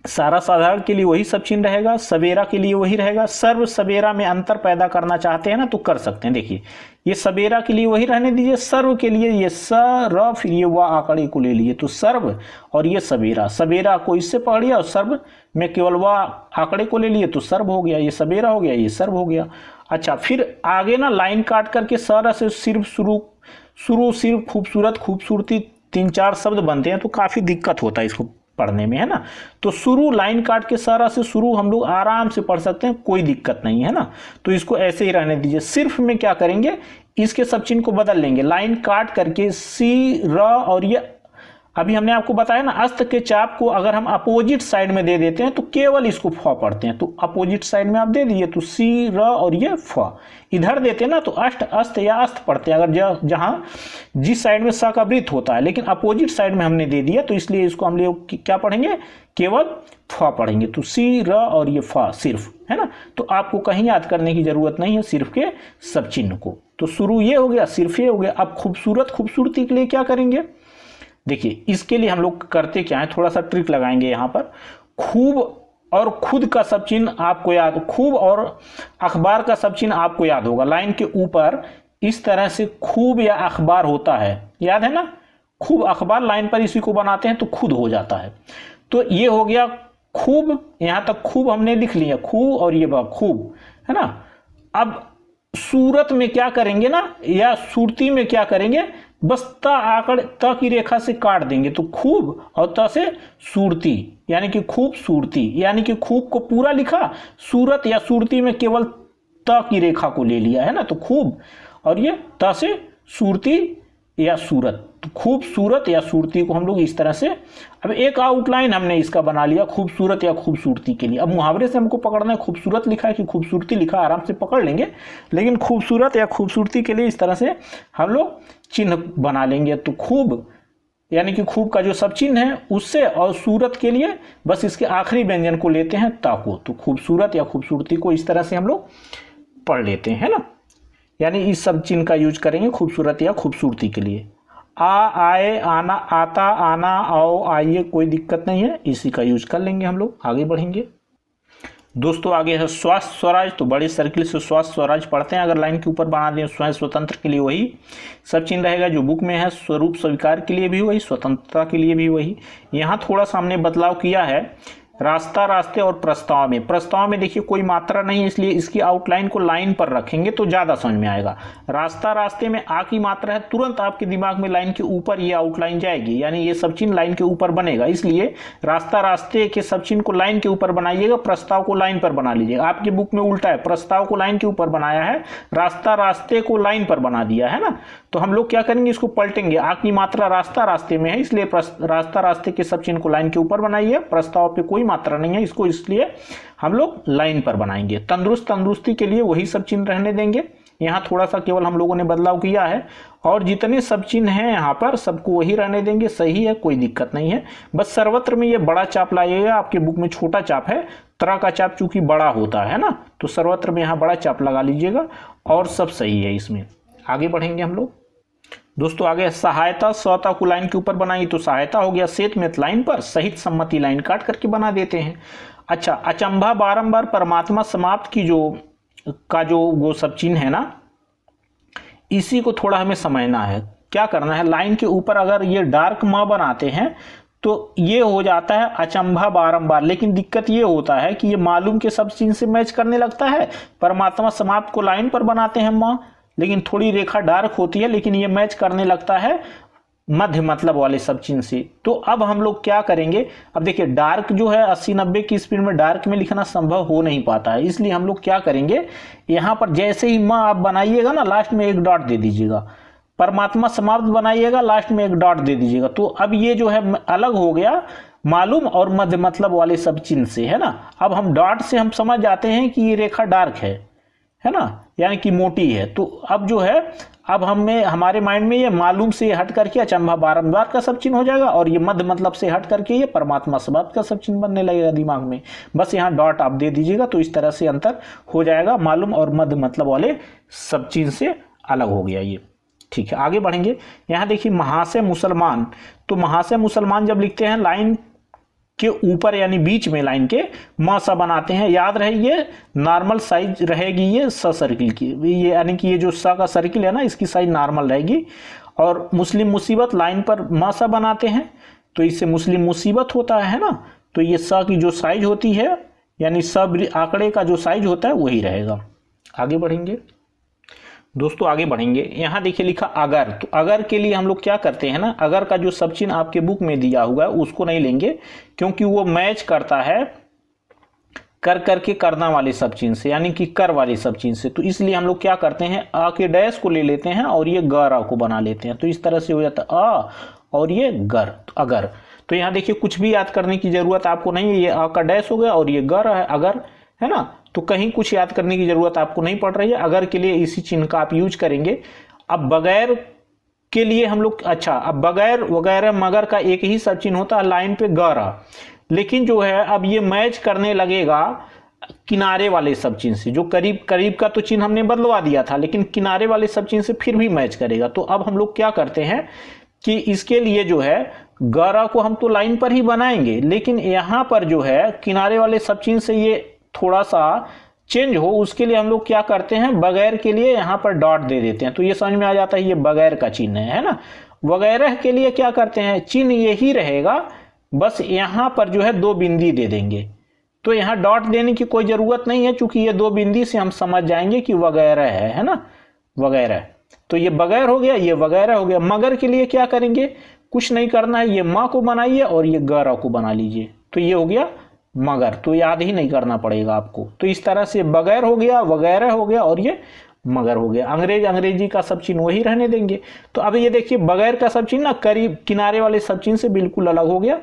सारा साधारण के लिए वही सब चिन्ह रहेगा, सवेरा के लिए वही रहेगा। सर्व सवेरा में अंतर पैदा करना चाहते हैं ना, तो कर सकते हैं। देखिए ये सवेरा के लिए वही रहने दीजिए, सर्व के लिए ये स र फिर ये व आंकड़े को ले लिए, तो सर्व और ये सवेरा, सवेरा को इससे पकड़िए और सर्व में केवल व आंकड़े को ले लिए, तो सर्व हो गया, ये सवेरा हो गया, ये सर्व हो गया। अच्छा फिर आगे ना लाइन काट करके सर से सिर्फ शुरू सिर्फ खूबसूरत, खूबसूरती 3-4 शब्द बनते हैं तो काफ़ी दिक्कत होता है इसको पढ़ने में, है ना। तो शुरू लाइन काट के सारा से शुरू हम लोग आराम से पढ़ सकते हैं, कोई दिक्कत नहीं है ना। तो इसको ऐसे ही रहने दीजिए। सिर्फ में क्या करेंगे, इसके सब चिन्ह को बदल लेंगे, लाइन काट करके सी र, और ये अभी हमने आपको बताया ना, अस्त के चाप को अगर हम अपोजिट साइड में दे देते हैं तो केवल इसको फ पढ़ते हैं। तो अपोजिट साइड में आप दे दीजिए, तो सी र और ये फ। इधर देते हैं ना तो अष्ट अस्त या अस्त पढ़ते हैं अगर जहां जिस साइड में स का वृत्त होता है, लेकिन अपोजिट साइड में हमने दे दिया तो इसलिए इसको हम लोग क्या पढ़ेंगे, केवल फ पढ़ेंगे। तो सी र और ये फ सिर्फ, है ना। तो आपको कहीं याद करने की जरूरत नहीं है सिर्फ के सब चिन्ह को। तो शुरू ये हो गया, सिर्फ ये हो गया। अब खूबसूरती के लिए क्या करेंगे, देखिए इसके लिए हम लोग करते क्या है, थोड़ा सा ट्रिक लगाएंगे यहाँ पर। खूब और खुद का सब चिन्ह आपको याद, खूब और अखबार का सब चिन्ह आपको याद होगा। लाइन के ऊपर इस तरह से खूब या अखबार होता है, याद है ना। खूब अखबार लाइन पर इसी को बनाते हैं तो खुद हो जाता है। तो ये हो गया खूब, यहाँ तक खूब हमने लिख लिया, खूब और ये खूब, है ना। अब सूरत में क्या करेंगे ना, या सूरती में क्या करेंगे, बस त आकर त की रेखा से काट देंगे। तो खूब और त से सूरती, यानी कि खूबसूरती, यानी कि खूब को पूरा लिखा, सूरत या सूरती में केवल त की रेखा को ले लिया, है ना। तो खूब और ये त से सूरती या सूरत, तो खूबसूरत या सूरती को हम लोग इस तरह से। अब एक आउटलाइन हमने इसका बना लिया खूबसूरत या खूबसूरती के लिए। अब मुहावरे से हमको पकड़ना है, खूबसूरत लिखा है कि खूबसूरती लिखा, आराम से पकड़ लेंगे, लेकिन खूबसूरत या खूबसूरती के लिए इस तरह से हम लोग चिन्ह बना लेंगे। तो खूब यानी कि खूब का जो सब चिन्ह है उससे, और सूरत के लिए बस इसके आखिरी व्यंजन को लेते हैं ता को। तो खूबसूरत या खूबसूरती को इस तरह से हम लोग पढ़ लेते हैं, है ना। यानी इस सब चिन्ह का यूज करेंगे खूबसूरत या खूबसूरती के लिए। आ, आए, आना, आता, आना, आओ, आइए, कोई दिक्कत नहीं है, इसी का यूज कर लेंगे हम लोग। आगे बढ़ेंगे दोस्तों, आगे है स्वास्थ्य स्वराज। तो बड़े सर्किल से स्वास्थ्य स्वराज पढ़ते हैं। अगर लाइन के ऊपर बना दें स्वयं स्वतंत्र के लिए वही सब चिन्ह रहेगा जो बुक में है, स्वरूप स्वीकार के लिए भी वही, स्वतंत्रता के लिए भी वही। यहाँ थोड़ा सा हमने बदलाव किया है, रास्ता, रास्ते और प्रस्ताव में। प्रस्ताव में देखिए कोई मात्रा नहीं है, इसलिए इसकी आउटलाइन को लाइन पर रखेंगे तो ज़्यादा समझ में आएगा। रास्ता, रास्ते में आ की मात्रा है, तुरंत आपके दिमाग में लाइन के ऊपर ये आउटलाइन जाएगी, यानी ये सब चिन्ह लाइन के ऊपर बनेगा। इसलिए रास्ता, रास्ते के सब चिन्ह को लाइन के ऊपर बनाइएगा, प्रस्ताव को लाइन पर बना लीजिएगा। आपकी बुक में उल्टा है, प्रस्ताव को लाइन के ऊपर बनाया है, रास्ता, रास्ते को लाइन पर बना दिया है ना। तो हम लोग क्या करेंगे, इसको पलटेंगे। आ की मात्रा रास्ता, रास्ते में है, इसलिए रास्ता, रास्ते के सब चिन्ह को लाइन के ऊपर बनाइए। प्रस्ताव पे कोई मात्रा नहीं है, इसको इसलिए हम लोग लाइन पर बनाएंगे। तंदुरुस्त, तंदुरुस्ती के लिए वही सब चिन्ह रहने देंगे। यहाँ थोड़ा सा केवल हम लोगों ने बदलाव किया है, और जितने सब चिन्ह हैं यहाँ पर सबको वही रहने देंगे। सही है, कोई दिक्कत नहीं है। बस सर्वत्र में ये बड़ा चाप लाइएगा, आपके बुक में छोटा चाप है, तरह का चाप चूंकि बड़ा होता है ना, तो सर्वत्र में यहाँ बड़ा चाप लगा लीजिएगा और सब सही है इसमें। आगे बढ़ेंगे हम लोग दोस्तों। आगे सहायता, स्वता को लाइन के ऊपर बनाई तो सहायता हो गया, सेत में लाइन पर, सहित सम्मति लाइन काट करके बना देते हैं। अच्छा, अचंभा, बारंबार, परमात्मा, समाप्त की जो वो सब चिन्ह है ना, इसी को थोड़ा हमें समझना है। क्या करना है, लाइन के ऊपर अगर ये डार्क म बनाते हैं तो ये हो जाता है अचंभा बारंबार, लेकिन दिक्कत ये होता है कि ये मालूम के सब चिन्ह से मैच करने लगता है। परमात्मा, समाप्त को लाइन पर बनाते हैं म, लेकिन थोड़ी रेखा डार्क होती है, लेकिन ये मैच करने लगता है मध्य मतलब वाले सब चिन्ह से। तो अब हम लोग क्या करेंगे, अब देखिए डार्क जो है 80-90 की स्पीड में डार्क में लिखना संभव हो नहीं पाता है, इसलिए हम लोग क्या करेंगे, यहाँ पर जैसे ही माँ आप बनाइएगा ना, लास्ट में एक डॉट दे दीजिएगा। परमात्मा समाप्त बनाइएगा, लास्ट में एक डॉट दे दीजिएगा। तो अब ये जो है अलग हो गया मालूम और मध्य मतलब वाले सब चिन्ह से, है ना। अब हम डॉट से हम समझ जाते हैं कि ये रेखा डार्क है ना, यानी कि मोटी है। तो अब जो है, अब हमारे माइंड में ये मालूम से हट करके अचंभा बारंबार का सब चिन्ह हो जाएगा, और ये मध्य मतलब से हट करके ये परमात्मा समाप्त का सब चिन्ह बनने लगेगा दिमाग में। बस यहाँ डॉट आप दे दीजिएगा, तो इस तरह से अंतर हो जाएगा, मालूम और मध्य मतलब वाले सब चिन्ह से अलग हो गया ये। ठीक है, आगे बढ़ेंगे। यहाँ देखिए महाशय मुसलमान, तो महाशय मुसलमान जब लिखते हैं लाइन के ऊपर यानी बीच में लाइन के म सा बनाते हैं, याद रहे ये नॉर्मल साइज रहेगी ये स सर्किल की, ये यानी कि ये जो स का सर्किल है ना, इसकी साइज नॉर्मल रहेगी। और मुस्लिम मुसीबत लाइन पर म सा बनाते हैं, तो इससे मुस्लिम मुसीबत होता है ना, तो ये स की जो साइज होती है यानी सब आंकड़े का जो साइज होता है वही रहेगा। आगे बढ़ेंगे दोस्तों आगे बढ़ेंगे, यहाँ देखिए लिखा अगर। तो अगर के लिए हम लोग क्या करते हैं ना, अगर का जो सब चिन्ह आपके बुक में दिया हुआ है उसको नहीं लेंगे, क्योंकि वो मैच करता है कर करके करना वाले सब चिन्ह से, यानी कि कर वाले सब चिन्ह से। तो इसलिए हम लोग क्या करते हैं, आ के डैश को ले लेते हैं और ये गर को बना लेते हैं। तो इस तरह से हो जाता है आ और ये गर, तो अगर। तो यहाँ देखिए कुछ भी याद करने की जरूरत आपको नहीं है, ये आ का डैश हो गया और ये गर है, अगर, है ना। तो कहीं कुछ याद करने की जरूरत आपको नहीं पड़ रही है। अगर के लिए इसी चिन्ह का आप यूज करेंगे। अब बगैर के लिए हम लोग, अच्छा, अब बगैर वगैरह मगर का एक ही सब चिन्ह होता है लाइन पे गरा, लेकिन जो है अब ये मैच करने लगेगा किनारे वाले सब चिन्ह से। जो करीब करीब का तो चिन्ह हमने बदलवा दिया था, लेकिन किनारे वाले सब चिन्ह से फिर भी मैच करेगा। तो अब हम लोग क्या करते हैं कि इसके लिए जो है गरा को हम तो लाइन पर ही बनाएंगे, लेकिन यहां पर जो है किनारे वाले सब चिन्ह से ये थोड़ा सा चेंज हो, उसके लिए हम लोग क्या करते हैं, बगैर के लिए यहां पर डॉट दे देते हैं। तो ये समझ में आ जाता है ये बगैर का चिन्ह है ना। वगैरह के लिए क्या करते हैं, चिन्ह यही रहेगा, बस यहां पर जो है दो बिंदी दे देंगे। तो यहां डॉट देने की कोई जरूरत नहीं है, क्योंकि ये दो बिंदी से हम समझ जाएंगे कि वगैरह है ना, वगैरह। तो ये बगैर हो गया, ये वगैरह हो गया। मगर के लिए क्या करेंगे, कुछ नहीं करना है, ये माँ को बनाइए और ये गरा को बना लीजिए। तो ये हो गया मगर, तो याद ही नहीं करना पड़ेगा आपको। तो इस तरह से बगैर हो गया, वगैरह हो गया और ये मगर हो गया। अंग्रेजी का सब चिन्ह वही रहने देंगे। तो अब ये देखिए बगैर का सब चिन्ह ना करीब किनारे वाले सब चिन्ह से बिल्कुल अलग हो गया।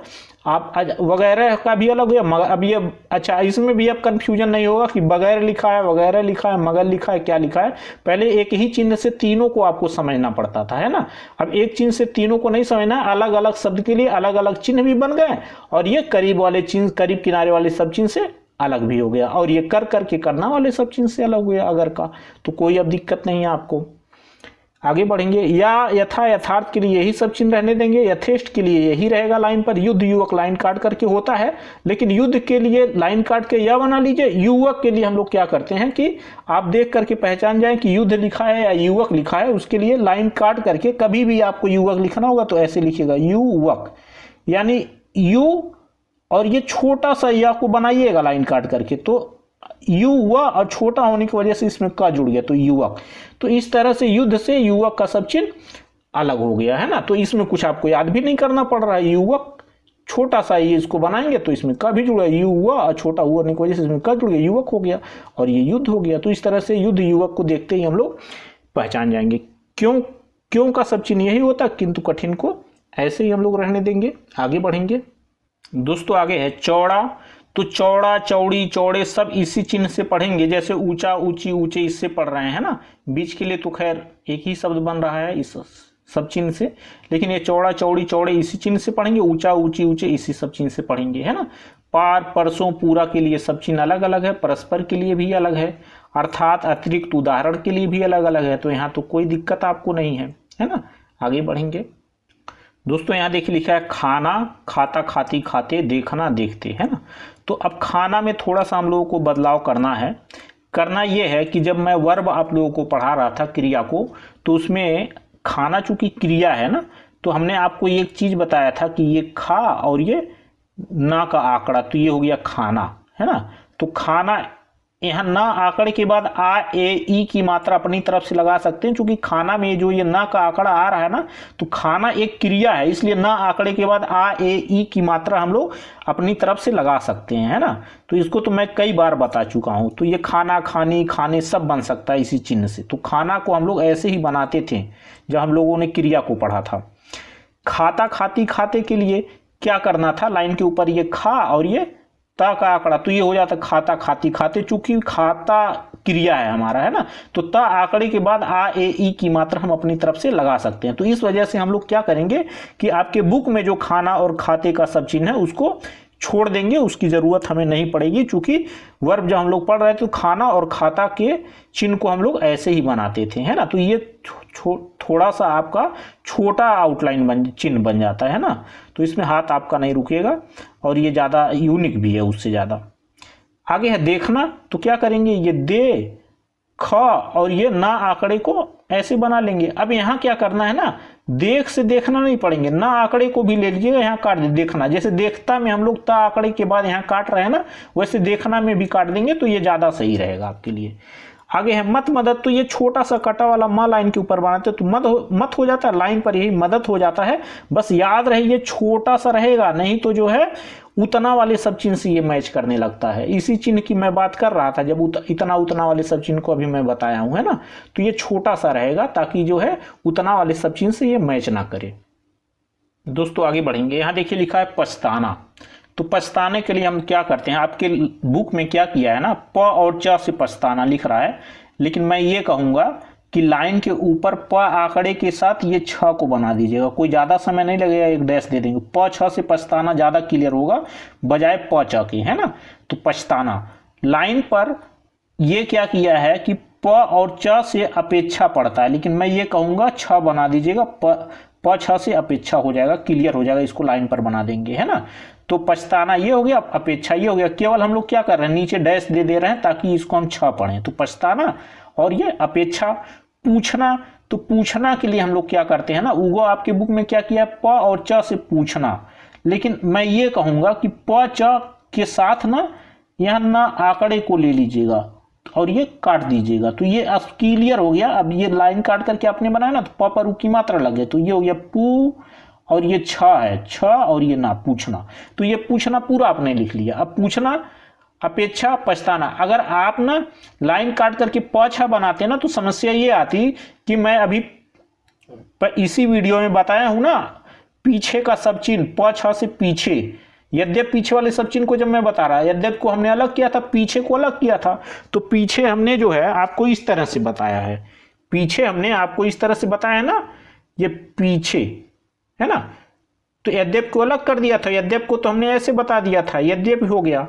आप वगैरह का भी अलग हो गया, मगर अब ये, अच्छा, इसमें भी अब कंफ्यूजन नहीं होगा कि बगैर लिखा है, वगैरह लिखा है, मगर लिखा है, क्या लिखा है। पहले एक ही चिन्ह से तीनों को आपको समझना पड़ता था, है ना। अब एक चिन्ह से तीनों को नहीं समझना, अलग अलग शब्द के लिए अलग अलग चिन्ह भी बन गए, और ये करीब वाले चिन्ह, करीब किनारे वाले सब चिन्ह से अलग भी हो गया, और ये कर करके करना वाले सब चिन्ह से अलग हो गया अगर का। तो कोई अब दिक्कत नहीं है आपको। आगे बढ़ेंगे, या यथा यथार्थ के लिए यही सब चिन्ह रहने देंगे, यथेष्ट के लिए यही रहेगा लाइन पर। युद्ध युवक लाइन काट करके होता है, लेकिन युद्ध के लिए लाइन काट के या बना लीजिए। युवक के लिए हम लोग क्या करते हैं कि आप देख करके पहचान जाएं कि युद्ध लिखा है या युवक लिखा है, उसके लिए लाइन काट करके कभी भी आपको युवक लिखना होगा तो ऐसे लिखिएगा युवक, यानी यू और ये छोटा सा या को बनाइएगा लाइन काट करके। तो युवा और छोटा होने की वजह से इसमें का जुड़ गया, तो युवक। तो इस तरह से युद्ध से युवक का सब चिन्ह अलग हो गया, है ना। तो इसमें कुछ आपको याद भी नहीं करना पड़ रहा है। युवक छोटा सा ये इसको बनाएंगे तो इसमें का भी जुड़ गया, युवा और छोटा होने की वजह से इसमें का जुड़ गया, युवक हो गया, और ये युद्ध हो गया। तो इस तरह से युद्ध युवक को देखते ही हम लोग पहचान जाएंगे। क्यों का सब चिन्ह यही होता, किंतु कठिन को ऐसे ही हम लोग रहने देंगे। आगे बढ़ेंगे दोस्तों, आगे है चौड़ा। तो चौड़ा, चौड़ी, चौड़े सब इसी चिन्ह से पढ़ेंगे, जैसे ऊंचा, ऊंची, ऊंचे इससे पढ़ रहे हैं ना। बीच के लिए तो खैर एक ही शब्द बन रहा है इस सब चिन्ह से, लेकिन ये चौड़ा, चौड़ी, चौड़े इसी चिन्ह से पढ़ेंगे। ऊंचा, ऊंची, ऊंचे इसी सब चिन्ह से पढ़ेंगे, है ना। पार, परसों, पूरा के लिए सब चिन्ह अलग अलग है, परस्पर के लिए भी अलग है, अर्थात, अतिरिक्त, उदाहरण के लिए भी अलग अलग है। तो यहाँ तो कोई दिक्कत आपको नहीं है ना। आगे बढ़ेंगे दोस्तों, यहाँ देखिए लिखा है खाना, खाता, खाती, खाते, देखना, देखते, है ना। तो अब खाना में थोड़ा सा हम लोगों को बदलाव करना है। करना यह है कि जब मैं वर्ब आप लोगों को पढ़ा रहा था क्रिया को, तो उसमें खाना चूंकि क्रिया है ना, तो हमने आपको एक चीज बताया था कि ये खा और ये ना का आंकड़ा, तो ये हो गया खाना, है ना। तो खाना, यहाँ ना आंकड़े के बाद आ, ए, ई की मात्रा अपनी तरफ से लगा सकते हैं, क्योंकि खाना में जो ये ना का आंकड़ा आ रहा है ना, तो खाना एक क्रिया है, इसलिए ना आंकड़े के बाद आ, ए, ई की मात्रा हम लोग अपनी तरफ से लगा सकते हैं, है ना। तो इसको तो मैं कई बार बता चुका हूं। तो ये खाना, खानी, खाने सब बन सकता है इसी चिन्ह से। तो खाना को हम लोग ऐसे ही बनाते थे जब हम लोगों ने क्रिया को पढ़ा था। खाता, खाती, खाते के लिए क्या करना था, लाइन के ऊपर ये खा और ये ता का आंकड़ा, तो ये हो जाता खाता, खाती, खाते। चूंकि खाता क्रिया है हमारा, है ना, तो ता आंकड़े के बाद आ, ए, ई की मात्रा हम अपनी तरफ से लगा सकते हैं। तो इस वजह से हम लोग क्या करेंगे कि आपके बुक में जो खाना और खाते का सब चिन्ह है उसको छोड़ देंगे, उसकी जरूरत हमें नहीं पड़ेगी। चूंकि वर्ब जब हम लोग पढ़ रहे थे तो खाना और खाता के चिन्ह को हम लोग ऐसे ही बनाते थे, है ना। तो ये थोड़ा सा आपका छोटा आउटलाइन चिन्ह बन जाता है ना। तो इसमें हाथ आपका नहीं रुकेगा, और ये ज़्यादा यूनिक भी है उससे ज़्यादा। आगे है देखना। तो क्या करेंगे, ये दे, ख और ये ना आंकड़े को ऐसे बना लेंगे। अब यहाँ क्या करना है ना, देख से देखना नहीं पड़ेंगे, ना आंकड़े को भी ले लीजिएगा, यहाँ काट दे देखना। जैसे देखता में हम लोग ता आंकड़े के बाद यहाँ काट रहे हैं ना, वैसे देखना में भी काट देंगे, तो ये ज़्यादा सही रहेगा आपके लिए। आगे है मत मदद, तो ये छोटा सा कटा वाला म लाइन के ऊपर बनाते तो मत हो जाता है, लाइन पर यही मदद हो जाता है। बस याद रहे ये छोटा सा रहेगा, नहीं तो जो है उतना वाले सब चिन्ह से ये मैच करने लगता है। इसी चिन्ह की मैं बात कर रहा था जब इतना उतना वाले सब चिन्ह को अभी मैं बताया हूं, है ना। तो ये छोटा सा रहेगा ताकि जो है उतना वाले सब चिन्ह से ये मैच ना करे। दोस्तों आगे बढ़ेंगे, यहां देखिए लिखा है पछताना। तो पछताने के लिए हम क्या करते हैं, आपके बुक में क्या किया है ना, प और च से पछताना लिख रहा है, लेकिन मैं ये कहूंगा कि लाइन के ऊपर प आंकड़े के साथ ये छ को बना दीजिएगा, कोई ज्यादा समय नहीं लगेगा, एक डैश दे देंगे। प छ से पछताना ज्यादा क्लियर होगा बजाय प च के, है ना। तो पछताना लाइन पर ये क्या किया है कि प और च से अपेक्षा पड़ता है, लेकिन मैं ये कहूंगा छ बना दीजिएगा, प छ से अपेक्षा हो जाएगा, क्लियर हो जाएगा, इसको लाइन पर बना देंगे, है ना। तो पछताना ये हो गया, अपेक्षा ये हो गया, केवल हम लोग क्या कर रहे हैं नीचे डैश दे रहे हैं ताकि इसको हम छ पढ़ें। तो पछताना और ये अपेक्षा। पूछना, तो पूछना के लिए हम लोग क्या करते हैं ना, उगो आपके बुक में क्या किया है, प और च से पूछना, लेकिन मैं ये कहूंगा कि प च के साथ ना यहाँ ना आंकड़े को ले लीजिएगा और ये काट दीजिएगा। तो ये अब क्लियर हो गया। अब ये लाइन काट करके आपने बनाया ना, तो प पर उ की मात्रा लग गई, तो ये हो गया पू और ये छ है, छ और ये ना, पूछना। तो ये पूछना पूरा आपने लिख लिया। अब पूछना, अपेक्षा, पछताना। अगर आप ना लाइन काट करके प छ बनाते ना तो समस्या ये आती कि मैं अभी इसी वीडियो में बताया हूं ना, पीछे का सब चिन्ह प छ से पीछे, यद्यप पीछे वाले सब चिन्ह को जब मैं बता रहा, यद्यप को हमने अलग किया था, पीछे को अलग किया था। तो पीछे हमने जो है आपको इस तरह से बताया है, पीछे हमने आपको इस तरह से बताया है ना, ये पीछे है ना। तो यद्यप को अलग कर दिया था, यद्यप को तो हमने ऐसे बता दिया था, यद्यप हो गया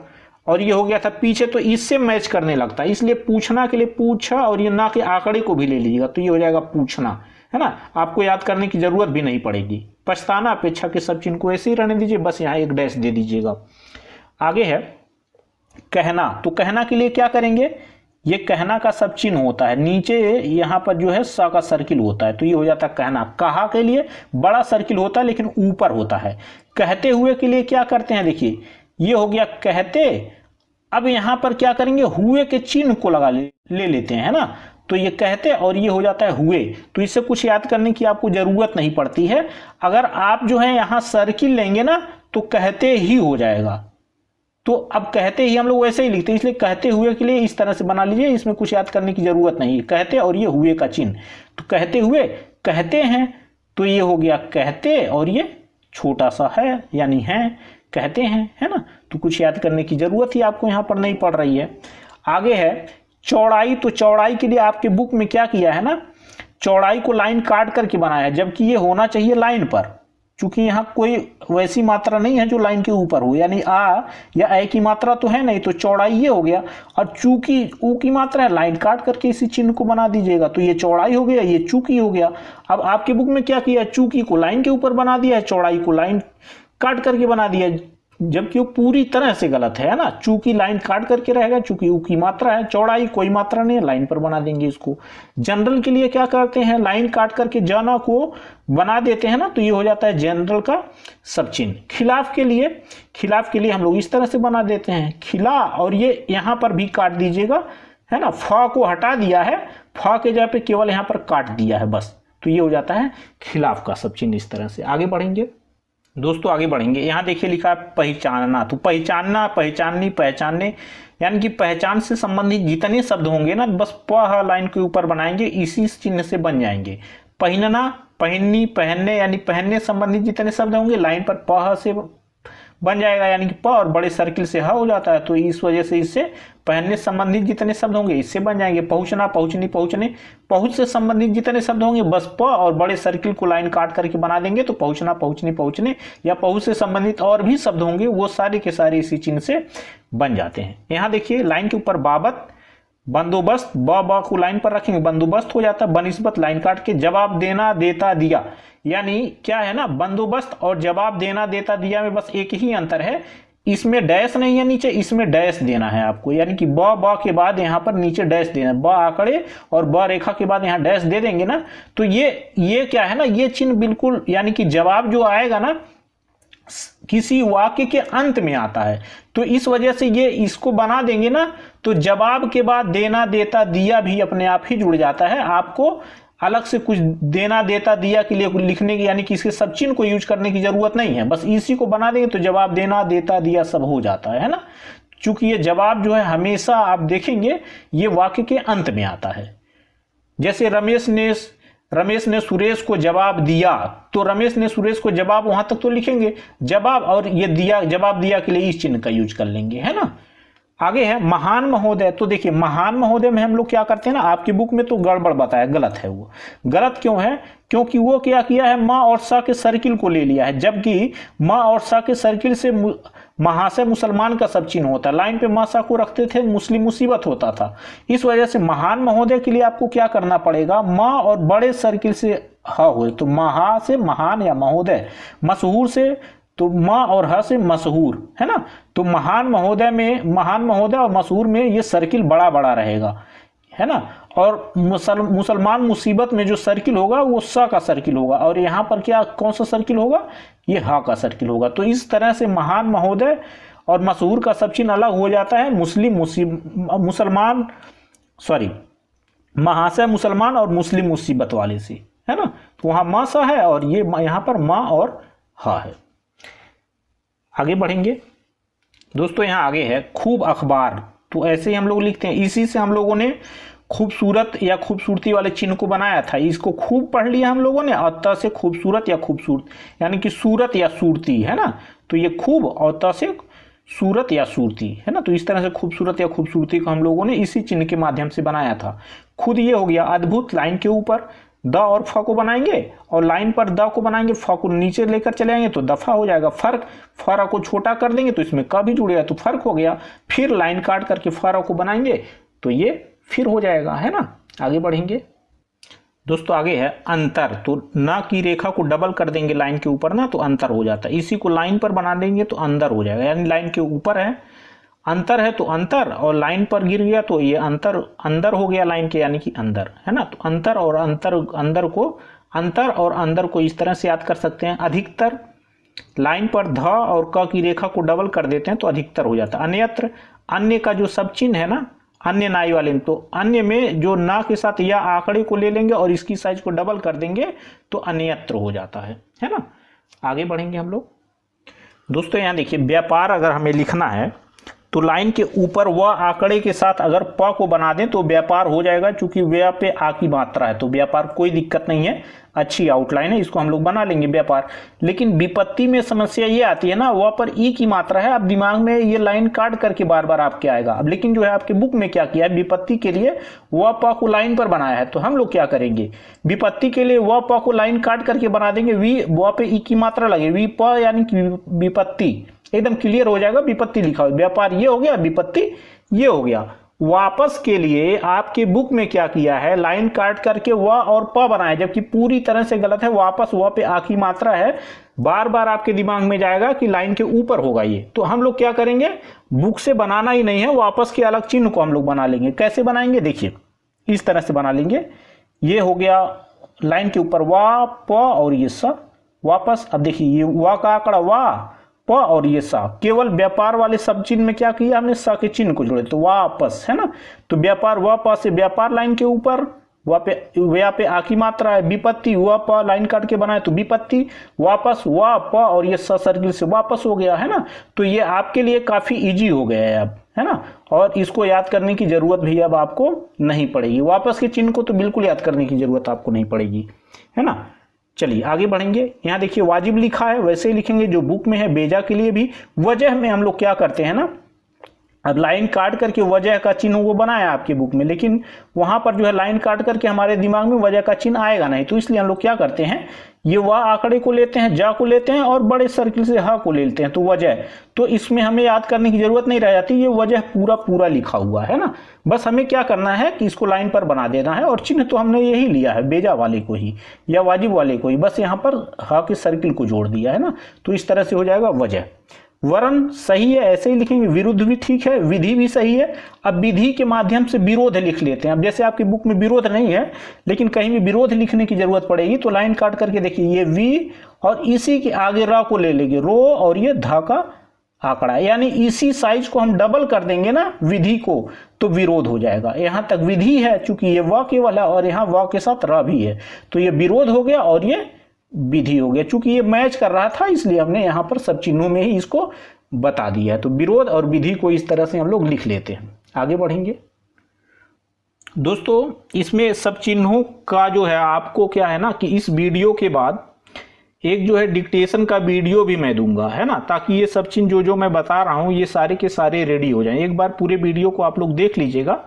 और ये हो गया था पीछे, तो इससे मैच करने लगता है। इसलिए पूछना के लिए पूछा और ये ना के आंकड़े को भी ले लीजिएगा, तो ये हो जाएगा पूछना, है ना। आपको याद करने की जरूरत भी नहीं पड़ेगी। पछताना, अपेक्षा के सब चिन्ह को ऐसे ही रहने दीजिए, बस यहाँ एक डैश दे दीजिएगा। आगे है कहना। तो कहना के लिए क्या करेंगे, ये कहना का सब चिन्ह होता है, नीचे यहाँ पर जो है स का सर्किल होता है, तो ये हो जाता है कहना। कहा के लिए बड़ा सर्किल होता है लेकिन ऊपर होता है। कहते हुए के लिए क्या करते हैं, देखिए ये हो गया कहते। अब यहाँ पर क्या करेंगे, हुए के चिन्ह को लगा ले लेते हैं, है ना। तो ये कहते और ये हो जाता है हुए। तो इससे कुछ याद करने की आपको जरूरत नहीं पड़ती है। अगर आप जो है यहाँ सर्किल लेंगे ना तो कहते ही हो जाएगा। तो अब कहते ही हम लोग वैसे ही लिखते हैं, इसलिए कहते हुए के लिए इस तरह से बना लीजिए, इसमें कुछ याद करने की जरूरत नहीं है। कहते और ये हुए का चिन्ह, तो कहते हुए कहते हैं, तो ये हो गया कहते और ये छोटा सा है यानी है, कहते हैं, है ना। तो कुछ याद करने की जरूरत ही आपको यहाँ पर नहीं पड़ रही है। आगे है चौड़ाई। तो चौड़ाई के लिए आपके बुक में क्या किया है ना, चौड़ाई को लाइन काट करके बनाया है, जबकि ये होना चाहिए लाइन पर, चूंकि यहाँ कोई वैसी मात्रा नहीं है जो लाइन के ऊपर हो, यानी आ या ए की मात्रा तो है नहीं, तो चौड़ाई ये हो गया। और चूंकि ऊ की मात्रा है, लाइन काट करके इसी चिन्ह को बना दीजिएगा, तो ये चौड़ाई हो गया, ये चूंकि हो गया। अब आपके बुक में क्या किया है, चूंकि को लाइन के ऊपर बना दिया है, चौड़ाई को लाइन काट करके बना दिया है, जबकि वो पूरी तरह से गलत है ना। चूंकि लाइन काट करके रहेगा, चूंकि ऊ की मात्रा है, चौड़ाई कोई मात्रा नहीं है, लाइन पर बना देंगे इसको। जनरल के लिए क्या करते हैं, लाइन काट करके जाना को बना देते हैं ना, तो ये हो जाता है जनरल का सब चिन्ह। खिलाफ के लिए हम लोग इस तरह से बना देते हैं, खिला, और ये यहां पर भी काट दीजिएगा, है ना। फ को हटा दिया है, फ के जगह पे केवल यहां पर काट दिया है बस, तो ये हो जाता है खिलाफ का सब चिन्ह। इस तरह से आगे बढ़ेंगे दोस्तों, आगे बढ़ेंगे। यहाँ देखिए लिखा है पहचानना। तो पहचानना, पहचाननी, पहचानने, यानी कि पहचान से संबंधित जितने शब्द होंगे ना, बस प लाइन के ऊपर बनाएंगे, इसी चिन्ह से बन जाएंगे। पहनना, पहननी, पहनने, यानी पहनने संबंधित जितने शब्द होंगे लाइन पर प से बन जाएगा, यानी कि प और बड़े सर्किल से ह हो जाता है, तो इस वजह से इससे पहनने संबंधित जितने शब्द होंगे इससे बन जाएंगे। पहुंचना, पहुंचनी, पहुंचने, पहुंच से संबंधित जितने शब्द होंगे बस प और बड़े सर्किल को लाइन काट करके बना देंगे, तो पहुंचना, पहुंचनी, पहुंचने, या पहुंच से संबंधित और भी शब्द होंगे वो सारे के सारे इसी चिन्ह से बन जाते हैं। यहाँ देखिए लाइन के ऊपर बाबत, बंदोबस्त, ब को लाइन पर रखेंगे, बंदोबस्त हो जाता है। बनिस्बत लाइन काट के, जवाब देना, देता, दिया, यानी क्या है ना, बंदोबस्त और जवाब देना, देता, दिया में बस एक ही अंतर है, इसमें डैश नहीं है नीचे, इसमें डैश देना है आपको, यानी कि ब के बाद यहाँ पर नीचे डैश देना है, ब आंकड़े और ब रेखा के बाद यहाँ डैश दे देंगे ना, तो ये क्या है ना, ये चिन्ह बिल्कुल, यानी कि जवाब जो आएगा ना किसी वाक्य के अंत में आता है। तो इस वजह से ये इसको बना देंगे ना, तो जवाब के बाद देना देता दिया भी अपने आप ही जुड़ जाता है। आपको अलग से कुछ देना देता दिया के लिए लिखने की, यानी कि इसके सब चिन्ह को यूज करने की जरूरत नहीं है। बस इसी को बना देंगे तो जवाब देना देता दिया सब हो जाता है ना। चूंकि ये जवाब जो है हमेशा आप देखेंगे ये वाक्य के अंत में आता है। जैसे रमेश ने सुरेश को जवाब दिया, तो रमेश ने सुरेश को जवाब वहां तक तो लिखेंगे जवाब, और ये दिया जवाब दिया के लिए इस चिन्ह का यूज कर लेंगे, है ना। आगे है महान महोदय। तो देखिए महान महोदय में हम लोग क्या करते हैं ना, आपकी बुक में तो गड़बड़ बताया, गलत है। वो गलत क्यों है? क्योंकि वो क्या किया है, माँ और सा के सर्किल को ले लिया है, जबकि माँ और सा के सर्किल से महा से मुसलमान का सब चिन्ह होता है। लाइन पे माँ सा को रखते थे, मुस्लिम मुसीबत होता था। इस वजह से महान महोदय के लिए आपको क्या करना पड़ेगा, माँ और बड़े सर्किल से ह हुए, तो महा से महान या महोदय, मशहूर से तो माँ और ह से मशहूर, है ना। तो महान महोदय में, महान महोदय और मशहूर में ये सर्किल बड़ा बड़ा रहेगा, है ना। और मुसलमान मुसीबत में जो सर्किल होगा वो सा का सर्किल होगा, और यहाँ पर क्या कौन सा सर्किल होगा, ये हा का सर्किल होगा। तो इस तरह से महान महोदय और मशहूर का सब चिन्ह अलग हो जाता है मुसलमान महाशय मुसलमान और मुस्लिम मुसीबत वाले से, है ना। तो वहाँ मा सा है और ये यहाँ पर माँ और हा है। आगे बढ़ेंगे दोस्तों, यहाँ आगे है खूब अखबार। तो ऐसे ही हम लोग लिखते हैं, इसी से हम लोगों ने खूबसूरत या खूबसूरती वाले चिन्ह को बनाया था। इसको खूब पढ़ लिया हम लोगों ने, अतः से खूबसूरत या खूबसूरत, यानी कि सूरत या सूरती, है ना। तो ये खूब और त से सूरत या सूरती, है ना। तो इस तरह से खूबसूरत या खूबसूरती को हम लोगों ने इसी चिन्ह के माध्यम से बनाया था। खुद ये हो गया अद्भुत। लाइन के ऊपर द और फ को बनाएंगे, और लाइन पर द को बनाएंगे, फ को नीचे लेकर चले आएंगे तो दफा हो जाएगा। फर्क, फरा को छोटा कर देंगे तो इसमें क भी जुड़ेगा तो फर्क हो गया। फिर लाइन काट करके फरा को बनाएंगे तो ये फिर हो जाएगा, है ना। आगे बढ़ेंगे दोस्तों, आगे है अंतर। तो ना की रेखा को डबल कर देंगे लाइन के ऊपर ना, तो अंतर हो जाता है। इसी को लाइन पर बना देंगे तो अंदर हो जाएगा, यानी लाइन के ऊपर है अंतर है तो अंतर, और लाइन पर गिर गया तो ये अंतर अंदर हो गया लाइन के, यानी कि अंदर, है ना। तो अंतर और अंतर और अंदर को इस तरह से याद कर सकते हैं। अधिकतर, लाइन पर ध और क की रेखा को डबल कर देते हैं तो अधिकतर हो जाता है। अन्यत्र, अन्य का जो सब चिन्ह है ना, अन्य नाई वाले में, तो अन्य में जो ना के साथ या आंकड़े को ले लेंगे और इसकी साइज को डबल कर देंगे तो अन्यत्र हो जाता है ना। आगे बढ़ेंगे हम लोग दोस्तों। यहाँ देखिए व्यापार अगर हमें लिखना है तो लाइन के ऊपर व आंकड़े के साथ अगर प को बना दें तो व्यापार हो जाएगा। चूंकि व्या पे आ की मात्रा है तो व्यापार कोई दिक्कत नहीं है, अच्छी आउटलाइन है, इसको हम लोग बना लेंगे व्यापार। लेकिन विपत्ति में समस्या ये आती है ना, वह पर ई की मात्रा है। अब दिमाग में ये लाइन काट करके बार बार आपके आएगा। अब लेकिन जो है आपके बुक में क्या किया है, विपत्ति के लिए व प को लाइन पर बनाया है। तो हम लोग क्या करेंगे, विपत्ति के लिए व प को लाइन काट करके बना देंगे। वी व पे ई की मात्रा लगे, वी प यानी कि विपत्ति, एकदम क्लियर हो जाएगा। विपत्ति लिखा हो, व्यापार ये हो गया, विपत्ति ये हो गया। वापस के लिए आपके बुक में क्या किया है, लाइन काट करके व और प बनाया, जबकि पूरी तरह से गलत है। वापस व पे आ की मात्रा है, बार बार आपके दिमाग में जाएगा कि लाइन के ऊपर होगा ये। तो हम लोग क्या करेंगे, बुक से बनाना ही नहीं है, वापस के अलग चिन्ह को हम लोग बना लेंगे। कैसे बनाएंगे देखिए, इस तरह से बना लेंगे। ये हो गया लाइन के ऊपर व प और ये स वापस। अब देखिए ये व का आंकड़ा व प और ये सा, केवल व्यापार वाले सब चिन्ह में क्या किया हमने, सा के चिन्ह को जोड़े तो वापस, है ना। तो व्यापार व प से व्यापार लाइन के ऊपर, व्या पे आ की मात्रा है। विपत्ति व प लाइन काट के बनाए तो विपत्ति, वापस व प और ये सा सर्किल से वापस हो गया, है ना। तो ये आपके लिए काफी इजी हो गया है अब, है ना। और इसको याद करने की जरूरत भी अब आपको नहीं पड़ेगी। वापस के चिन्ह को तो बिल्कुल याद करने की जरूरत आपको नहीं पड़ेगी, है ना। चलिए आगे बढ़ेंगे। यहाँ देखिए वाजिब लिखा है, वैसे ही लिखेंगे जो बुक में है। बेजा के लिए भी वजह में हम लोग क्या करते हैं ना, अब लाइन काट करके वजह का चिन्ह वो बनाया आपके बुक में, लेकिन वहां पर जो है लाइन काट करके हमारे दिमाग में वजह का चिन्ह आएगा नहीं। तो इसलिए हम लोग क्या करते हैं, ये व आंकड़े को लेते हैं, जा को लेते हैं और बड़े सर्किल से ह को लेते हैं तो वजह। तो इसमें हमें याद करने की जरूरत नहीं रह जाती, ये वजह पूरा पूरा लिखा हुआ है ना। बस हमें क्या करना है कि इसको लाइन पर बना देना है, और चिन्ह तो हमने यही लिया है, बेजा वाले को ही या वाजिब वाले को ही, बस यहाँ पर ह के सर्किल को जोड़ दिया है ना। तो इस तरह से हो जाएगा वजह। वर्ण सही है, ऐसे ही लिखेंगे। विरुद्ध भी ठीक है, विधि भी सही है। अब विधि के माध्यम से विरोध लिख लेते हैं। अब जैसे आपकी बुक में विरोध नहीं है, लेकिन कहीं भी विरोध लिखने की जरूरत पड़ेगी तो लाइन काट करके देखिए, ये वि और इसी के आगे र को ले लेंगे, रो और ये ध का आंकड़ा, यानी इसी साइज को हम डबल कर देंगे ना विधि को, तो विरोध हो जाएगा। यहां तक विधि है, चूंकि ये व केवल है और यहां व के साथ र भी है, तो ये विरोध हो गया और ये विधि हो गया। चूंकि ये मैच कर रहा था इसलिए हमने यहां पर सब चिन्हों में ही इसको बता दिया है। तो विरोध और विधि को इस तरह से हम लोग लिख लेते हैं। आगे बढ़ेंगे दोस्तों, इसमें सब चिन्हों का जो है आपको क्या है ना कि इस वीडियो के बाद एक जो है डिक्टेशन का वीडियो भी मैं दूंगा, है ना, ताकि ये सब चिन्ह जो मैं बता रहा हूं ये सारे के सारे रेडी हो जाएं। एक बार पूरे वीडियो को आप लोग देख लीजिएगा,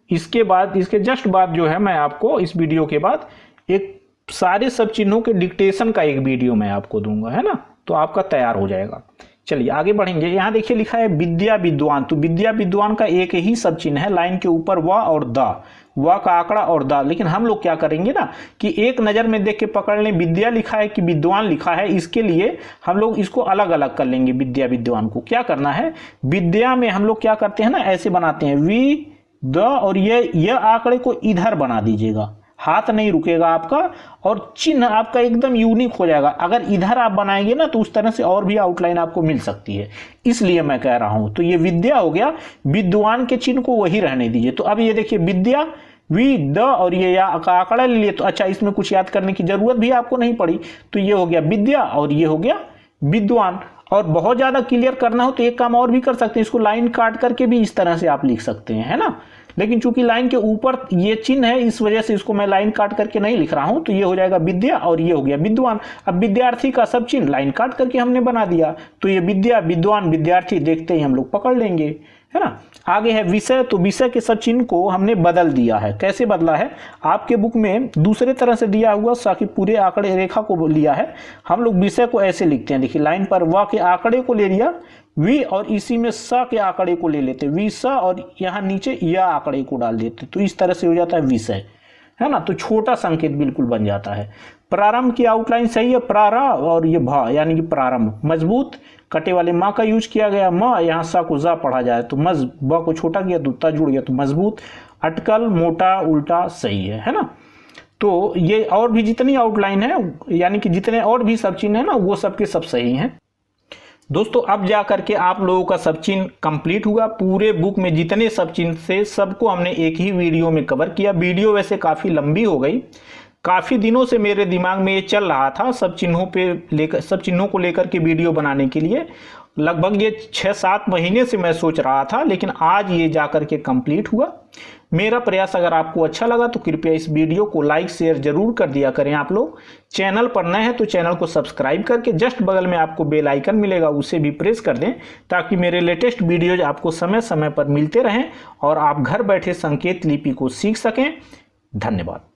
इसके बाद इसके जस्ट बाद जो है मैं आपको इस वीडियो के बाद एक सारे सब चिन्हों के डिक्टेशन का एक वीडियो मैं आपको दूंगा, है ना, तो आपका तैयार हो जाएगा। चलिए आगे बढ़ेंगे। यहाँ देखिए लिखा है विद्या विद्वान, तो विद्या विद्वान का एक ही सब चिन्ह है, लाइन के ऊपर व और द, व का आंकड़ा और द। लेकिन हम लोग क्या करेंगे ना कि एक नजर में देख के पकड़ लें विद्या लिखा है कि विद्वान लिखा है, इसके लिए हम लोग इसको अलग अलग कर लेंगे। विद्या विद्वान को क्या करना है, विद्या में हम लोग क्या करते हैं ना, ऐसे बनाते हैं वि द, और ये आंकड़े को इधर बना दीजिएगा, हाथ नहीं रुकेगा आपका और चिन्ह आपका एकदम यूनिक हो जाएगा। अगर इधर आप बनाएंगे ना तो उस तरह से और भी आउटलाइन आपको मिल सकती है, इसलिए मैं कह रहा हूं। तो ये विद्या हो गया, विद्वान के चिन्ह को वही रहने दीजिए। तो अब ये देखिए विद्या वि द और ये या का आंकड़ा ले लिए, तो अच्छा इसमें कुछ याद करने की जरूरत भी आपको नहीं पड़ी। तो ये हो गया विद्या और ये हो गया विद्वान। और बहुत ज्यादा क्लियर करना हो तो एक काम और भी कर सकते हैं, इसको लाइन काट करके भी इस तरह से आप लिख सकते हैं, है ना। लेकिन चूंकि लाइन के ऊपर ये चिन्ह है इस वजह से इसको मैं लाइन काट करके नहीं लिख रहा हूं। तो ये हो जाएगा विद्या और ये हो गया विद्वान। अब विद्यार्थी का सब चिन्ह लाइन काट करके हमने बना दिया, तो ये विद्या विद्वान विद्यार्थी देखते ही हम लोग पकड़ लेंगे, है ना। आगे है विषय, तो विषय के सब चिन्ह को हमने बदल दिया है। कैसे बदला है, आपके बुक में दूसरे तरह से दिया हुआ ताकि पूरे आंकड़े रेखा को लिया है, हम लोग विषय को ऐसे लिखते हैं। देखिए लाइन पर व के आंकड़े को ले लिया, वी और इसी में स के आंकड़े को ले लेते, वी स, और यहाँ नीचे या आंकड़े को डाल देते, तो इस तरह से हो जाता है विषय, है ना। तो छोटा संकेत बिल्कुल बन जाता है। प्रारंभ की आउटलाइन सही है, प्रारा और ये भा यानी कि प्रारंभ। मजबूत कटे वाले माँ का यूज किया गया, माँ यहाँ सा को जा पढ़ा जाए तो मज, ब को छोटा किया तो ता जुड़ गया तो मजबूत। अटकल मोटा उल्टा सही है ना। तो ये और भी जितनी आउटलाइन है यानी कि जितने और भी सब चिन्ह है ना वो सबके सब सही हैं। दोस्तों अब जा करके आप लोगों का सब चिन्ह कंप्लीट हुआ। पूरे बुक में जितने सब चिन्ह से सबको हमने एक ही वीडियो में कवर किया। वीडियो वैसे काफ़ी लंबी हो गई, काफ़ी दिनों से मेरे दिमाग में ये चल रहा था सब चिन्हों को लेकर के वीडियो बनाने के लिए। लगभग ये 6-7 महीने से मैं सोच रहा था, लेकिन आज ये जा करके कंप्लीट हुआ। मेरा प्रयास अगर आपको अच्छा लगा तो कृपया इस वीडियो को लाइक शेयर जरूर कर दिया करें। आप लोग चैनल पर नए हैं तो चैनल को सब्सक्राइब करके जस्ट बगल में आपको बेल आइकन मिलेगा, उसे भी प्रेस कर दें ताकि मेरे लेटेस्ट वीडियोज आपको समय समय पर मिलते रहें और आप घर बैठे संकेत लिपि को सीख सकें। धन्यवाद।